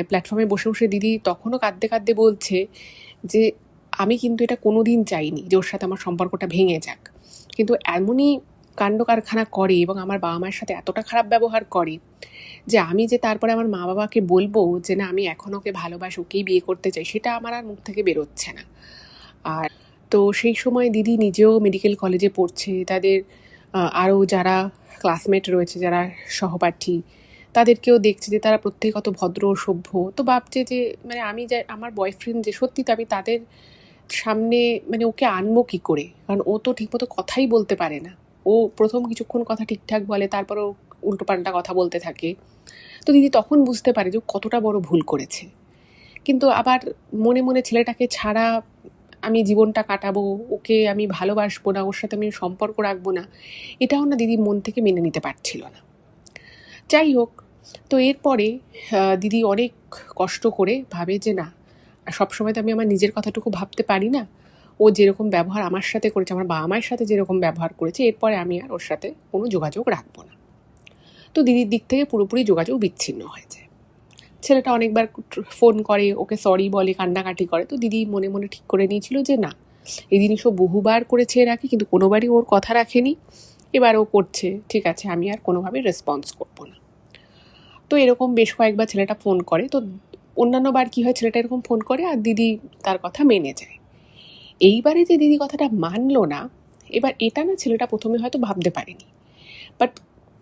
প্ল্যাটফর্মে বসে বসে দিদি তখনও কাঁদতে কাঁদতে বলছে যে আমি কিন্তু এটা কোনো দিন চাইনি যে ওর সাথে আমার সম্পর্কটা ভেঙে যাক, কিন্তু এমনই কাণ্ড কারখানা করে এবং আমার বাবা মায়ের সাথে এতটা খারাপ ব্যবহার করে যে আমি যে তারপরে আমার মা বাবাকে বলবো যে না আমি এখন ওকে ভালোবাসি, ওকেই বিয়ে করতে চাই, সেটা আমার আর মুখ থেকে বেরোচ্ছে না। আর তো সেই সময় দিদি নিজেও মেডিকেল কলেজে পড়ছে, তাদের আরও যারা ক্লাসমেট রয়েছে, যারা সহপাঠী, তাদেরকেও দেখছে যে তারা প্রত্যেকে কত ভদ্র ও সভ্য। তো ভাবছে যে মানে আমি যে আমার বয়ফ্রেন্ড যে সত্যি তো আমি তাদের সামনে মানে ওকে আনবো কী করে, কারণ ও তো ঠিকমতো কথাই বলতে পারে না। ও প্রথম কিছুক্ষণ কথা ঠিকঠাক বলে, তারপরও উল্টোপাল্টা কথা বলতে থাকে। তো দিদি তখন বুঝতে পারে যে ও কতটা বড় ভুল করেছে। কিন্তু আবার মনে মনে ছেলেটাকে ছাড়া আমি জীবনটা কাটাবো, ওকে আমি ভালোবাসবো না, ওর সাথে আমি সম্পর্ক রাখবো না, এটাও না দিদি মন থেকে মেনে নিতে পারছিল না। যাই হোক, তো এরপরে দিদি অনেক কষ্ট করে ভাবে যে না, সবসময় তো আমি আমার নিজের কথাটুকু ভাবতে পারি না, ও যেরকম ব্যবহার আমার সাথে করেছে, আমার বাবা মায়ের সাথে যেরকম ব্যবহার করেছে, এরপরে আমি আর ওর সাথে কোনো যোগাযোগ রাখবো না। তো দিদির দিক থেকে পুরোপুরি যোগাযোগ বিচ্ছিন্ন হয়ে যায়। ছেলেটা অনেকবার ফোন করে, ওকে সরি বলে, কান্নাকাটি করে। তো দিদি মনে মনে ঠিক করে নিয়েছিল যে না, এই জিনিসও বহুবার করেছে এর আগে, কিন্তু কোনোবারই ওর কথা রাখেনি, এবার ও করছে, ঠিক আছে আমি আর কোনোভাবে রেসপন্স করবো না। তো এরকম বেশ কয়েকবার ছেলেটা ফোন করে। তো অন্যান্যবার কী হয়, ছেলেটা এরকম ফোন করে আর দিদি তার কথা মেনে যায়। এইবারে যে দিদি কথাটা মানলো না, এবার এটা না ছেলেটা প্রথমে হয়তো ভাবতে পারেনি, বাট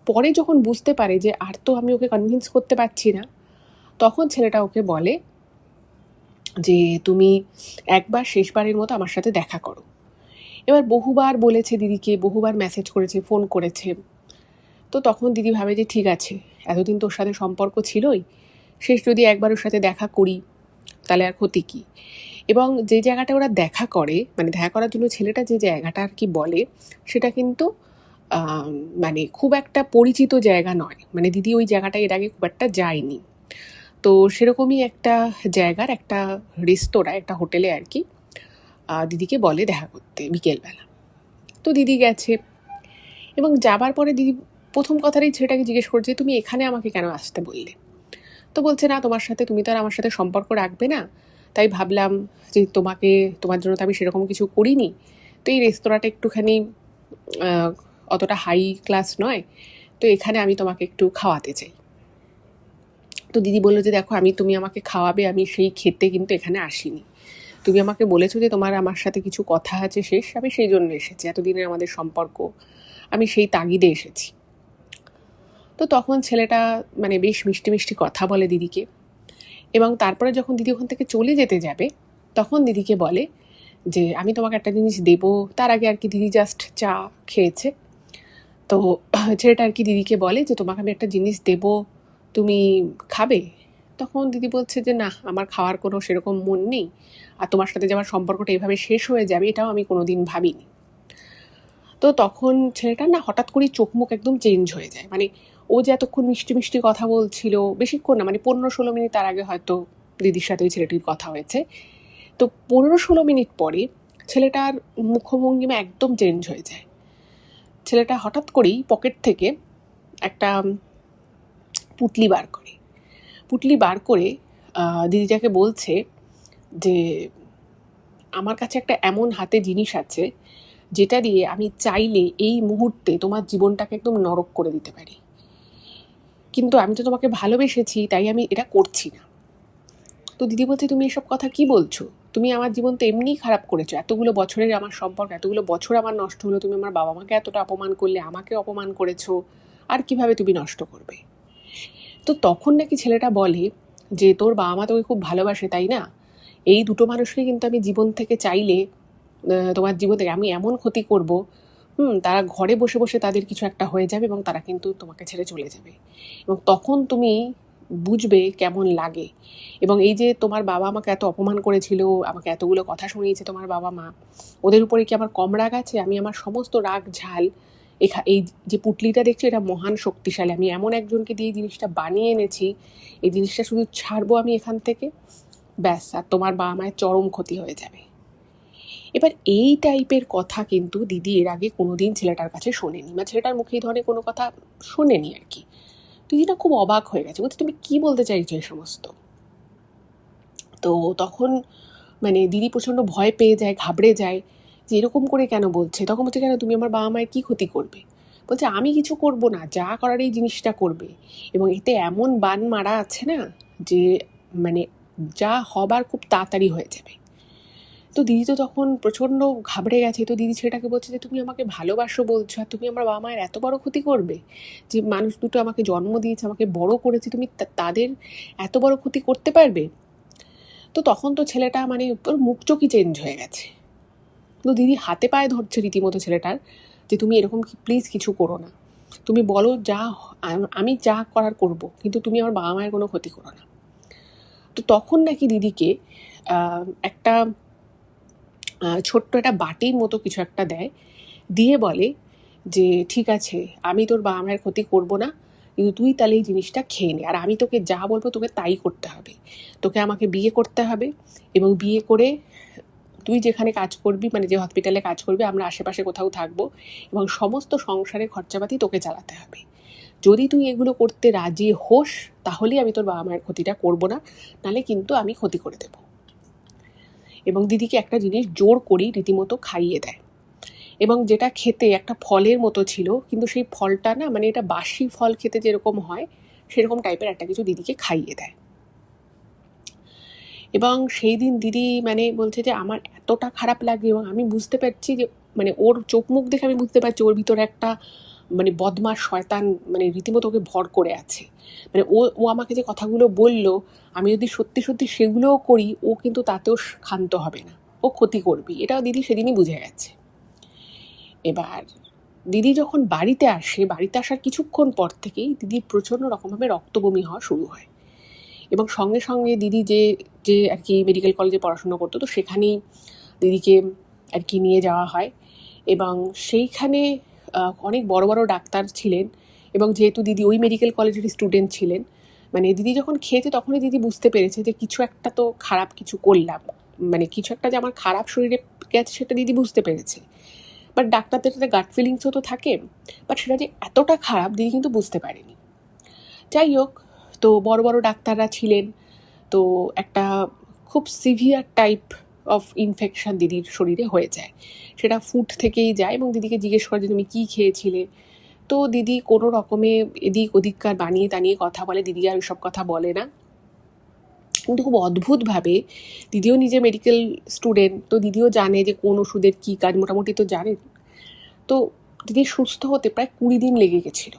পরে যখন বুঝতে পারে যে আর তো আমি ওকে কনভিন্স করতে পারছি না, তখন ছেলেটা ওকে বলে যে তুমি একবার শেষবারের মতো আমার সাথে দেখা করো। এবার বহুবার বলেছে দিদিকে, বহুবার মেসেজ করেছে, ফোন করেছে। তো তখন দিদি ভাবে যে ঠিক আছে, এতদিন তোর সাথে সম্পর্ক ছিলই, শেষ যদি একবার ওর সাথে দেখা করি তাহলে আর ক্ষতি কী। এবং যে জায়গাটা ওরা দেখা করে, মানে দেখা করার জন্য ছেলেটা যে জায়গাটা আর কি বলে, সেটা কিন্তু মানে খুব একটা পরিচিত জায়গা নয়, মানে দিদি ওই জায়গাটা এর আগে খুব একটা যায়নি। তো সেরকমই একটা জায়গার একটা রেস্তোরাঁ, একটা হোটেলে আর কি দিদিকে বলে দেখা করতে বিকেলবেলা। তো দিদি গেছে এবং যাবার পরে দিদি প্রথম কথাটাই ছেলেটাকে জিজ্ঞেস করছে তুমি এখানে আমাকে কেন আসতে বললে। তো বলছে না, তুমি তো আর আমার সাথে সম্পর্ক রাখবে না, তাই ভাবলাম যে তোমার জন্য তো আমি সেরকম কিছু করিনি, তো এই রেস্তোরাঁটা একটুখানি অতটা হাই ক্লাস নয়, তো এখানে আমি তোমাকে একটু খাওয়াতে চাই। তো দিদি বললো যে দেখো, তুমি আমাকে খাওয়াবে, আমি সেই খেতে কিন্তু এখানে আসিনি, তুমি আমাকে বলেছো যে তোমার আমার সাথে কিছু কথা আছে শেষ, আমি সেই জন্য এসেছি, এতদিনের আমাদের সম্পর্ক, আমি সেই তাগিদে এসেছি। তো তখন ছেলেটা মানে বেশ মিষ্টি মিষ্টি কথা বলে দিদিকে এবং তারপরে যখন দিদি ওখান থেকে চলে যেতে যাবে তখন দিদিকে বলে যে আমি তোমাকে একটা জিনিস দেবো। তার আগে আর কি দিদি জাস্ট চা খেয়েছে, তো ছেলেটা আর কি দিদিকে বলে যে তোমাকে আমি একটা জিনিস দেবো, তুমি খাবে। তখন দিদি বলছে যে না, আমার খাওয়ার কোনো সেরকম মন নেই, আর তোমার সাথে যে আমার সম্পর্কটা এভাবে শেষ হয়ে যাবে এটাও আমি কোনো দিন ভাবিনি। তো তখন ছেলেটা না হঠাৎ করেই চোখ মুখ একদম চেঞ্জ হয়ে যায়, মানে ও যে এতক্ষণ মিষ্টি মিষ্টি কথা বলছিল, বেশিক্ষণ না, মানে 15-16 মিনিট তার আগে হয়তো দিদির সাথে ওই ছেলেটির কথা হয়েছে। তো 15-16 মিনিট পরে ছেলেটার মুখভঙ্গিমা একদম চেঞ্জ হয়ে যায়। ছেলেটা হঠাৎ করেই পকেট থেকে একটা পুঁটলি বার করে দিদিটাকে বলছে যে আমার কাছে একটা এমন হাতে জিনিস আছে যেটা দিয়ে আমি চাইলে এই মুহূর্তে তোমার জীবনটাকে একদম নরক করে দিতে পারি, কিন্তু আমি তো তোমাকে ভালোবেসেছি, তাই আমি এটা করছি না। তো দিদি বলছে, তুমি এসব কথা কি বলছো? তুমি আমার জীবন তো এমনিই খারাপ করেছো, এতগুলো বছরের আমার সম্পর্ক, এতগুলো বছর আমার নষ্ট হলো, তুমি আমার বাবা মাকে এতটা অপমান করলে, আমাকে অপমান করেছো, আর কিভাবে তুমি নষ্ট করবে? তো তখন নাকি ছেলেটা বলে যে তোর বাবা মা তোকে খুব ভালোবাসে, তাই না? এই দুটো মানুষকে কিন্তু আমি জীবন থেকে চাইলে তোমার জীবন থেকে আমি এমন ক্ষতি করব, তারা ঘরে বসে বসে তাদের কিছু একটা হয়ে যাবে এবং তারা কিন্তু তোমাকে ছেড়ে চলে যাবে, এবং তখন তুমি বুঝবে কেমন লাগে। এবং এই যে তোমার বাবা আমাকে এত অপমান করেছিল, আমাকে এতগুলো কথা শুনিয়েছে তোমার বাবা মা, ওদের উপরে কি আমার কম রাগ আছে? আমি আমার সমস্ত রাগ ঝাল এই যে পুটলিটা দেখছো, এটা মহান শক্তিশালী, আমি এমন একজনকে দিয়ে এই জিনিসটা বানিয়ে এনেছি, এই জিনিসটা শুধু ছাড়বো আমি এখান থেকে, ব্যাস, আর তোমার বাবা মায়ের চরম ক্ষতি হয়ে যাবে। এবার এই টাইপের কথা কিন্তু দিদি এর আগে কোনোদিন ছেলেটার কাছে শোনেনি, বা ছেলেটার মুখে এই ধরনের কোনো কথা শোনেনি আর কি। দিদিটা খুব অবাক হয়ে গেছে, বলছে তুমি কি বলতে চাইছো এই সমস্ত? তো তখন মানে দিদি প্রচণ্ড ভয় পেয়ে যায়, ঘাবড়ে যায় যে এরকম করে কেন বলছে। তখন বলছে, কেন তুমি আমার বাবা মায়ের কী ক্ষতি করবে? বলছে, আমি কিছু করব না, যা করার এই জিনিসটা করবে, এবং এতে এমন বান মারা আছে না যে মানে যা হবার খুব তাড়াতাড়ি হয়ে যাবে। তো দিদি তো তখন প্রচণ্ড ঘাবড়ে গেছে। তো দিদি ছেলেটাকে বলছে যে তুমি আমাকে ভালোবাসো বলছো, আর তুমি আমার বাবা মায়ের এত বড় ক্ষতি করবে? যে মানুষ দুটো আমাকে জন্ম দিয়েছে, আমাকে বড় করেছে, তুমি তাদের এত বড় ক্ষতি করতে পারবে? তো তখন তো ছেলেটা মানে ওর মুখ চোখই চেঞ্জ হয়ে গেছে। তো দিদি হাতে পায়ে ধরছে রীতিমতো ছেলেটার, যে তুমি এরকম প্লিজ কিছু করো না, তুমি বলো যা, আমি যা করার করব, কিন্তু তুমি আমার বাবা মায়ের কোনো ক্ষতি করো না। তো তখন নাকি দিদিকে একটা ছোট্ট একটা বাটির মতো কিছু একটা দেয়, দিয়ে বলে যে ঠিক আছে, আমি তোর বাবা মায়ের ক্ষতি করব না, কিন্তু তুই তাহলে এই জিনিসটা খেয়ে নে, আর আমি তোকে যা বলবো তোকে তাই করতে হবে। তোকে আমাকে বিয়ে করতে হবে, এবং বিয়ে করে তুই যেখানে কাজ করবি, মানে যে হসপিটালে কাজ করবি, আমরা আশেপাশে কোথাও থাকবো, এবং সমস্ত সংসারের খরচাপাতি তোকে চালাতে হবে। যদি তুই এগুলো করতে রাজি হোস, তাহলেই আমি তোর বাবা মায়ের ক্ষতিটা করব না, নাহলে কিন্তু আমি ক্ষতি করে দেব। এবং দিদিকে একটা জিনিস জোর করেই রীতিমতো খাইয়ে দেয়, এবং যেটা খেতে একটা ফলের মতো ছিল, কিন্তু সেই ফলটা না, মানে এটা বাসি ফল খেতে যেরকম হয় সেরকম টাইপের একটা কিছু দিদিকে খাইয়ে দেয়। এবং সেই দিন দিদি মানে বলছে যে আমার এতটা খারাপ লাগে, এবং আমি বুঝতে পারছি যে মানে ওর চোখ মুখ দেখে আমি বুঝতে পারছি ওর ভিতরে একটা মানে বদমাস শয়তান মানে রীতিমতো ওকে ভর করে আছে। মানে ও আমাকে যে কথাগুলো বললো, আমি যদি সত্যি সত্যি সেগুলোও করি, ও কিন্তু তাতেও ক্ষান্ত হবে না, ও ক্ষতি করবি, এটাও দিদি সেদিনই বুঝে গেছে। এবার দিদি যখন বাড়িতে আসার কিছুক্ষণ পর থেকেই দিদির প্রচণ্ড রকমভাবে রক্তবমি হওয়া শুরু হয়, এবং সঙ্গে সঙ্গে দিদি যে যে আর কি মেডিকেল কলেজে পড়াশুনো করতো, তো সেখানেই দিদিকে আর কি নিয়ে যাওয়া হয়, এবং সেইখানে অনেক বড় বড় ডাক্তার ছিলেন, এবং যেহেতু দিদি ওই মেডিকেল কলেজের স্টুডেন্ট ছিলেন, মানে দিদি যখন খেয়েছে তখনই দিদি বুঝতে পেরেছে যে কিছু একটা তো খারাপ কিছু করলাম, মানে কিছু একটা যে আমার খারাপ শরীরে গেছে সেটা দিদি বুঝতে পেরেছে। বাট ডাক্তারদের সাথে গাট ফিলিংসও তো থাকে, বাট সেটা যে এতটা খারাপ দিদি কিন্তু বুঝতে পারেনি। যাই হোক, তো বড় বড় ডাক্তাররা ছিলেন, তো একটা খুব সিভিয়ার টাইপ অফ ইনফেকশান দিদির শরীরে হয়ে যায়, সেটা ফুড থেকেই যায়, এবং দিদিকে জিজ্ঞেস করে যে তুমি কী খেয়েছিলে? তো দিদি কোনো রকমে এদিক ওদিককার বানিয়ে টানিয়ে কথা বলে, দিদি আর ওইসব কথা বলে না। কিন্তু খুব অদ্ভুতভাবে দিদিও নিজে মেডিকেল স্টুডেন্ট, তো দিদিও জানে যে কোন ওষুধের কী কাজ, মোটামুটি তো জানেন। তো দিদি সুস্থ হতে প্রায় 20 দিন লেগে গেছিল,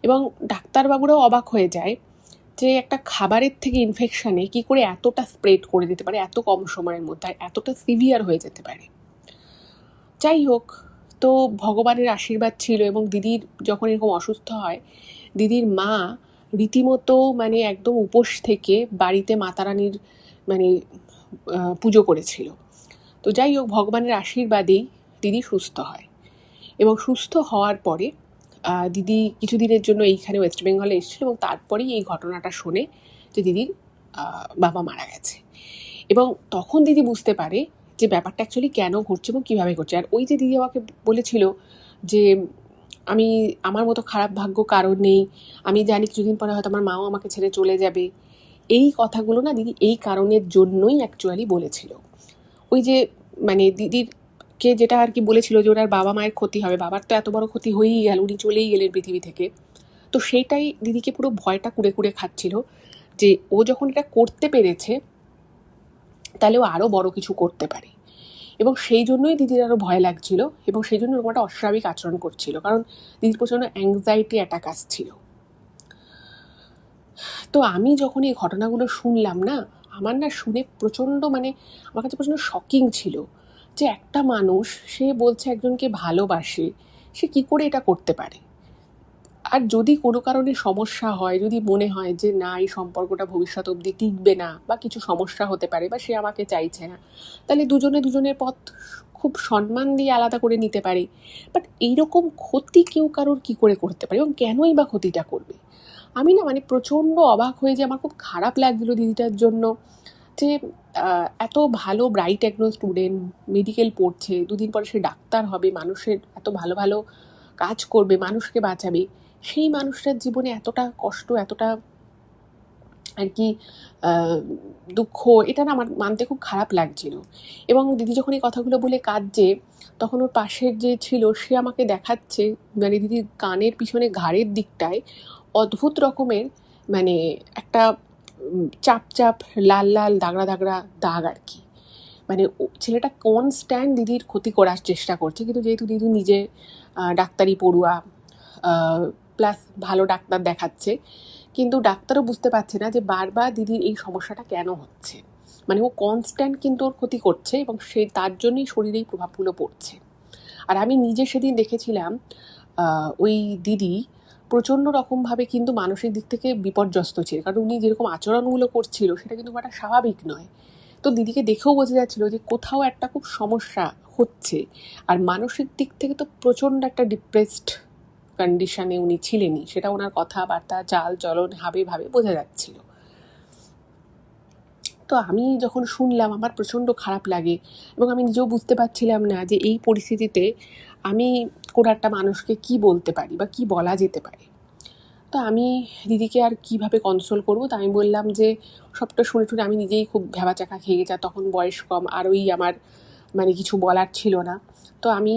এবং ডাক্তারবাবুরাও অবাক হয়ে যায় যে একটা খাবারের থেকে ইনফেকশানে কী করে এতটা স্প্রেড করে দিতে পারে এত কম সময়ের মধ্যে, আর এতটা সিভিয়ার হয়ে যেতে পারে। যাই হোক, তো ভগবানের আশীর্বাদ ছিল, এবং দিদির যখন এরকম অসুস্থ হয়, দিদির মা রীতিমতো মানে একদম উপোস থেকে বাড়িতে মাতারানির মানে পুজো করেছিল। তো যাই হোক, ভগবানের আশীর্বাদেই দিদি সুস্থ হয়, এবং সুস্থ হওয়ার পরে দিদি কিছুদিনের জন্য এইখানে ওয়েস্ট বেঙ্গলে এসেছিল এবং তারপরেই এই ঘটনাটা শোনে যে দিদির বাবা মারা গেছে। এবং তখন দিদি বুঝতে পারে যে ব্যাপারটা অ্যাকচুয়ালি কেন ঘটছে এবং কীভাবে ঘটছে। আর ওই যে দিদি আমাকে বলেছিল যে আমার মতো খারাপ ভাগ্য কারোর নেই, আমি জানি কিছুদিন পরে হয়তো আমার মাও আমাকে ছেড়ে চলে যাবে, এই কথাগুলো না দিদি এই কারণের জন্যই অ্যাকচুয়ালি বলেছিল। ওই যে মানে দিদিরকে যেটা আর কি বলেছিল যে ওনার বাবা মায়ের ক্ষতি হবে, বাবার তো এত বড় ক্ষতি হয়েই গেল, উনি চলেই গেলেন পৃথিবী থেকে। তো সেইটাই দিদিকে পুরো ভয়টা কুড়ে কুড়ে খাচ্ছিল যে ও যখন এটা করতে পেরেছে তাহলে ও আরও বড় কিছু করতে পারে। এবং সেই জন্যই দিদির আরও ভয় লাগছিল এবং সেই জন্য ওরকম একটা অস্বাভাবিক আচরণ করছিল, কারণ দিদির প্রচণ্ড অ্যাংজাইটি অ্যাটাক আসছিল। তো আমি যখন এই ঘটনাগুলো শুনলাম না, আমার না শুনে প্রচণ্ড মানে আমার কাছে প্রচণ্ড শকিং ছিল যে একটা মানুষ সে বলছে একজনকে ভালোবাসে, সে কি করে এটা করতে পারে। আর যদি কোনো কারণে সমস্যা হয়, যদি মনে হয় যে না এই সম্পর্কটা ভবিষ্যৎ অবধি টিকবে না বা কিছু সমস্যা হতে পারে বা সে আমাকে চাইছে না, তাহলে দুজনে দুজনের পথ খুব সম্মান দিয়ে আলাদা করে নিতে পারে। বাট এইরকম ক্ষতি কেউ কারোর কী করে করতে পারে এবং কেনই বা ক্ষতিটা করবে। আমি না মানে প্রচণ্ড অবাক হয়ে যে আমার খুব খারাপ লাগছিল দিদিটার জন্য যে এত ভালো ব্রাইট একজন স্টুডেন্ট, মেডিকেল পড়ছে, দুদিন পরে সে ডাক্তার হবে, মানুষের এত ভালো ভালো কাজ করবে, মানুষকে বাঁচাবে, সেই মানুষটার জীবনে এতটা কষ্ট, এতটা আর কি দুঃখ, এটা না আমার মানতে খুব খারাপ লাগছিল। এবং দিদি যখন এই কথাগুলো বলে কাঁদছে তখন ওর পাশের যে ছিল সে আমাকে দেখাচ্ছে মানে দিদির কানের পিছনে ঘাড়ের দিকটায় অদ্ভুত রকমের মানে একটা চাপ চাপ লাল লাল দাগড়া দাগড়া দাগ আর কি। মানে ছেলেটা কনস্ট্যান্ট দিদির ক্ষতি করার চেষ্টা করছে, কিন্তু যেহেতু দিদি নিজে ডাক্তারি পড়ুয়া প্লাস ভালো ডাক্তার দেখাচ্ছে, কিন্তু ডাক্তারও বুঝতে পারছে না যে বারবার দিদির এই সমস্যাটা কেন হচ্ছে। মানে ও কনস্ট্যান্ট কিন্তু ওর ক্ষতি করছে এবং সে তার জন্যই শরীরেই প্রভাবগুলো পড়ছে। আর আমি নিজে সেদিন দেখেছিলাম ওই দিদি প্রচণ্ড রকমভাবে কিন্তু মানসিক দিক থেকে বিপর্যস্ত ছিল, কারণ উনি যেরকম আচরণগুলো করছিল সেটা কিন্তু একটা স্বাভাবিক নয়। তো দিদিকে দেখেও বোঝা যাচ্ছিল যে কোথাও একটা খুব সমস্যা হচ্ছে। আর মানসিক দিক থেকে তো প্রচণ্ড একটা ডিপ্রেসড কন্ডিশনে উনি ছিলেনই, সেটা ওনার কথাবার্তা চাল চলন হাবে ভাবে বোঝা যাচ্ছিল। তো আমি যখন শুনলাম আমার প্রচণ্ড খারাপ লাগে এবং আমি নিজেও বুঝতে পারছিলাম না যে এই পরিস্থিতিতে আমি কোনো একটা মানুষকে কি বলতে পারি বা কি বলা যেতে পারে। তো আমি দিদিকে আর কিভাবে কনসোল করবো, তা আমি বললাম যে সবটা শুনে শুনে আমি নিজেই খুব ভ্যাবাচাকা খেয়ে গেছি। আর তখন বয়স কম, আর ওই আমার মানে কিছু বলার ছিল না। তো আমি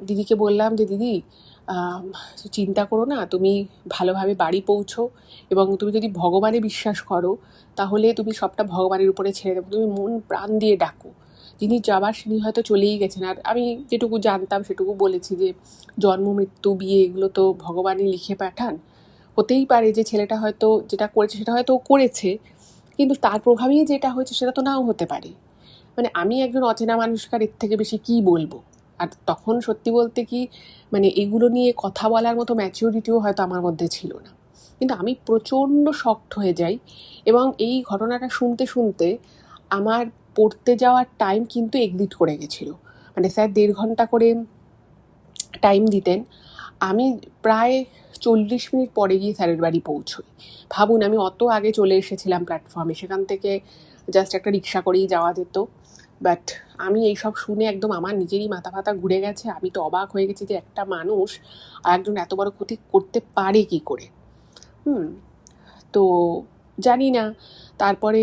দিদিকে বললাম যে দিদি চিন্তা করো না, তুমি ভালোভাবে বাড়ি পৌঁছো এবং তুমি যদি ভগবানে বিশ্বাস করো তাহলে তুমি সবটা ভগবানের উপরে ছেড়ে দেবো, তুমি মন প্রাণ দিয়ে ডাকো, যিনি যাবার তিনি হয়তো চলেই গেছেন। আর আমি যেটুকু জানতাম সেটুকু বলেছি যে জন্ম মৃত্যু বিয়ে এগুলো তো ভগবানই লিখে পাঠান, হতেই পারে যে ছেলেটা হয়তো যেটা করেছে সেটা হয়তো করেছে, কিন্তু তার প্রভাবেই যেটা হয়েছে সেটা তো নাও হতে পারে। মানে আমি একজন অচেনা মানুষকার এর থেকে বেশি কী বলবো। আর তখন সত্যি বলতে কি মানে এগুলো নিয়ে কথা বলার মতো ম্যাচিউরিটিও হয়তো আমার মধ্যে ছিল না, কিন্তু আমি প্রচণ্ড শকড হয়ে যাই। এবং এই ঘটনাটা শুনতে শুনতে আমার পড়তে যাওয়ার টাইম কিন্তু এক্সিট করে গেছিলো। মানে স্যার 1.5 ঘন্টা করে টাইম দিতেন, আমি প্রায় 40 মিনিট পরে গিয়ে স্যারের বাড়ি পৌঁছোই। ভাবুন আমি অত আগে চলে এসেছিলাম প্ল্যাটফর্মে, সেখান থেকে জাস্ট একটা রিক্সা করেই যাওয়া যেত। বাট আমি এইসব শুনে একদম আমার নিজেরই মাথা ফাতা ঘুরে গেছে। আমি তো অবাক হয়ে গেছি যে একটা মানুষ আর একজন এত বড় ক্ষতি করতে পারে কি করে। তো জানি না তারপরে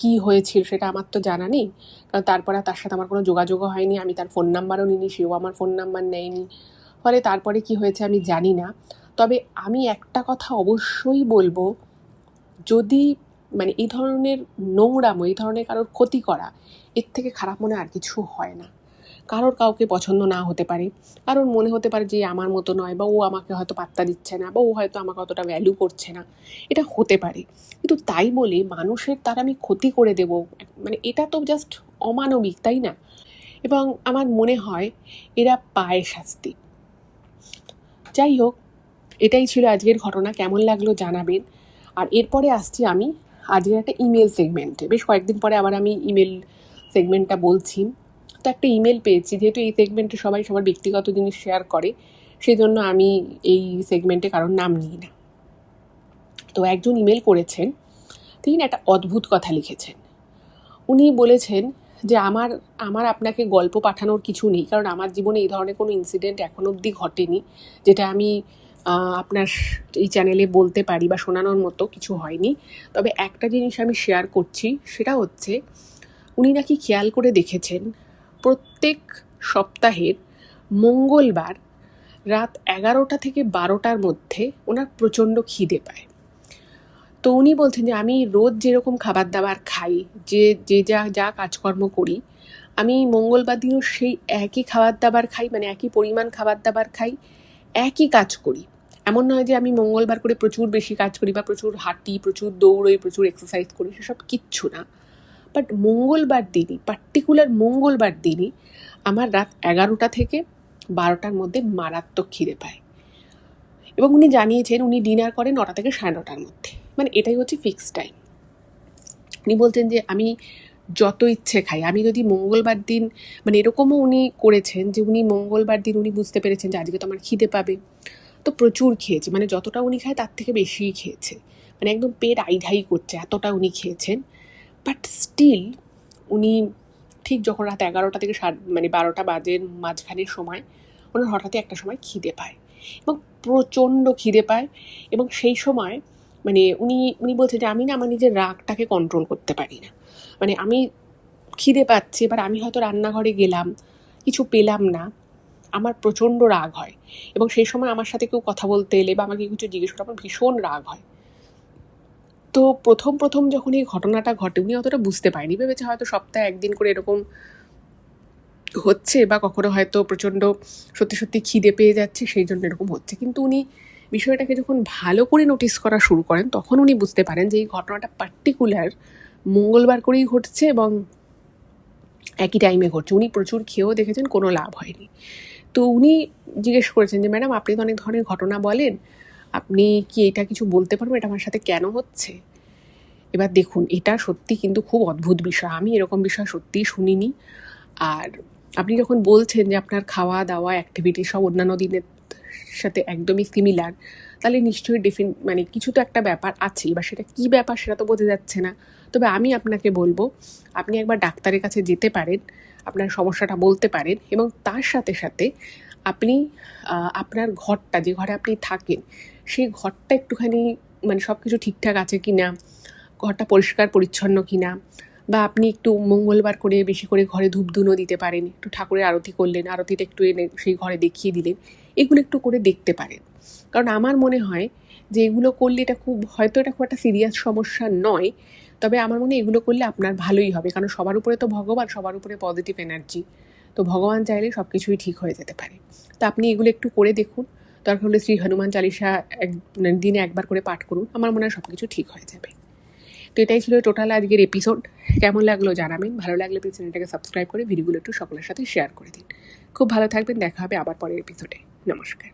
কি হয়েছিল সেটা আমার তো জানা নেই, কারণ তারপরে তার সাথে আমার কোনো যোগাযোগও হয়নি, আমি তার ফোন নাম্বারও নিইনি, সেও আমার ফোন নাম্বার নেয়নি। ফলে তারপরে কি হয়েছে আমি জানি না। তবে আমি একটা কথা অবশ্যই বলবো, যদি মানে এই ধরনের নোংরামো, এই ধরনের কারোর ক্ষতি করা, এর থেকে খারাপ মনে আর কিছু হয় না। কারোর কাউকে পছন্দ না হতে পারে, কারোর মনে হতে পারে যে আমার মতো নয়, বা ও আমাকে হয়তো পাত্তা দিচ্ছে না, বা ও হয়তো আমাকে অতটা ভ্যালু করছে না, এটা হতে পারে। কিন্তু তাই বলে মানুষের তার আমি ক্ষতি করে দেব, মানে এটা তো জাস্ট অমানবিক, তাই না? এবং আমার মনে হয় এরা পায় শাস্তি। যাই হোক, এটাই ছিল আজকের ঘটনা। কেমন লাগলো জানাবেন। আর এরপরে আসছি আমি আজকের একটা ইমেল সেগমেন্টে। বেশ কয়েকদিন পরে আবার আমি ইমেল সেগমেন্টটা বলছি। তো একটা ইমেল পেয়েছি, যেহেতু এই সেগমেন্টে সবাই সবার ব্যক্তিগত জিনিস শেয়ার করে, সেই জন্য আমি এই সেগমেন্টে কারোর নাম নিই না। তো একজন ইমেল করেছেন, তিনি একটা অদ্ভুত কথা লিখেছেন। উনি বলেছেন যে আমার আপনাকে গল্প পাঠানোর কিছু নেই, কারণ আমার জীবনে এই ধরনের কোনো ইনসিডেন্ট এখন অবধি ঘটেনি যেটা আমি আপনার এই চ্যানেলে বলতে পারি বা শোনানোর মতো কিছু হয়নি। তবে একটা জিনিস আমি শেয়ার করছি, সেটা হচ্ছে উনি নাকি খেয়াল করে দেখেছেন প্রত্যেক সপ্তাহের মঙ্গলবার রাত 11টা থেকে 12টার মধ্যে ওনার প্রচণ্ড খিদে পায়। তো উনি বলছেন যে আমি রোজ যেরকম খাবার দাবার খাই, যে যা কাজকর্ম করি, আমি মঙ্গলবার দিনও সেই একই খাবার দাবার খাই, মানে একই পরিমাণ খাবার দাবার খাই, একই কাজ করি। এমন নয় যে আমি মঙ্গলবার করে প্রচুর বেশি কাজ করি বা প্রচুর হাঁটি, প্রচুর দৌড়ই, প্রচুর এক্সারসাইজ করি, সেসব কিচ্ছু না। বাট মঙ্গলবার দিনই, পার্টিকুলার মঙ্গলবার দিনই আমার রাত 11টা থেকে 12টার মধ্যে মারাত্মক খিদে পায়। এবং উনি জানিয়েছেন উনি ডিনার করেন 9টা থেকে 9:30টার মধ্যে, মানে এটাই হচ্ছে ফিক্সড টাইম। উনি বলছেন যে আমি যত ইচ্ছে খাই, আমি যদি মঙ্গলবার দিন, মানে এরকমও উনি করেছেন যে উনি মঙ্গলবার দিন উনি বুঝতে পেরেছেন যে আজকে তো আমার খিদে পাবে, তো প্রচুর খেয়েছে, মানে যতটা উনি খায় তার থেকে বেশিই খেয়েছে, মানে একদম পেট আইঢাই করছে, এতটা উনি খেয়েছেন। বাট স্টিল উনি ঠিক যখন রাত 11টা থেকে 12টা বাজে মাঝখানের সময় ওনার হঠাৎই একটা সময় খিদে পায় এবং প্রচণ্ড খিদে পায়। এবং সেই সময় মানে উনি বলছে যে আমি না আমার নিজের রাগটাকে কন্ট্রোল করতে পারি না, মানে আমি খিদে পাচ্ছি, এবার আমি হয়তো রান্নাঘরে গেলাম, কিছু পেলাম না, আমার প্রচণ্ড রাগ হয়। এবং সেই সময় আমার সাথে কেউ কথা বলতে এলে বা আমাকে কিছু জিজ্ঞেস করে আমার ভীষণ রাগ হয়। তো প্রথম যখন এই ঘটনাটা ঘটে উনি অতটা বুঝতে পারেনি, ভেবেছে হয়তো সপ্তাহে একদিন করে এরকম হচ্ছে, বা কখনো হয়তো প্রচণ্ড সত্যি খিদে পেয়ে যাচ্ছে সেই জন্য এরকম হচ্ছে। কিন্তু উনি বিষয়টাকে যখন ভালো করে নোটিস করা শুরু করেন তখন উনি বুঝতে পারেন যে এই ঘটনাটা পার্টিকুলার মঙ্গলবার করেই ঘটছে এবং একই টাইমে ঘটছে। উনি প্রচুর খেয়েও দেখেছেন, কোনো লাভ হয়নি। তো উনি জিজ্ঞেস করেছেন যে ম্যাডাম আপনি তো অনেক ধরনের ঘটনা বলেন, আপনি কি এটা কিছু বলতে পারবেন এটা আমার সাথে কেন হচ্ছে? এবার দেখুন, এটা সত্যি কিন্তু খুব অদ্ভুত বিষয়, আমি এরকম বিষয় সত্যিই শুনিনি। আর আপনি যখন বলছেন যে আপনার খাওয়া দাওয়া অ্যাক্টিভিটি সব অন্যান্য দিনের সাথে একদমই সিমিলার, তাহলে নিশ্চয়ই মানে কিছু তো একটা ব্যাপার আছে, বা সেটা কী ব্যাপার সেটা তো বোঝা যাচ্ছে না। তবে আমি আপনাকে বলবো আপনি একবার ডাক্তারের কাছে যেতে পারেন, আপনার সমস্যাটা বলতে পারেন, এবং তার সাথে সাথে আপনি আপনার ঘরটা, যে ঘরে আপনি থাকেন সেই ঘরটা একটুখানি মানে সব কিছু ঠিকঠাক আছে কি না, ঘরটা পরিষ্কার পরিচ্ছন্ন কি না, বা আপনি একটু মঙ্গলবার করে বেশি করে ঘরে ধূপধুনো দিতে পারেন, একটু ঠাকুরের আরতি করলেন, আরতিটা একটু এনে সেই ঘরে দেখিয়ে দিলেন, এগুলো একটু করে দেখতে পারেন। কারণ আমার মনে হয় যে এগুলো করলে এটা খুব একটা সিরিয়াস সমস্যা নয়, তবে আমার মনে হয় এগুলো করলে আপনার ভালোই হবে, কারণ সবার উপরে তো ভগবান, সবার উপরে পজিটিভ এনার্জি, তো ভগবান চাইলে সব কিছুই ঠিক হয়ে যেতে পারে। তো আপনি এগুলো একটু করে দেখুন, দরকার হলে শ্রী হনুমান চালিসা দিনে একবার করে পাঠ করুন, আমার মনে হয় সব কিছু ঠিক হয়ে যাবে। তো এটাই ছিল টোটাল আজকের এপিসোড। কেমন লাগলো জানাবেন, ভালো লাগলে প্লিজ চ্যানেলটাকে সাবস্ক্রাইব করে ভিডিওগুলো একটু সকলের সাথে শেয়ার করে দিন। খুব ভালো থাকবেন, দেখা হবে আবার পরের এপিসোডে। নমস্কার।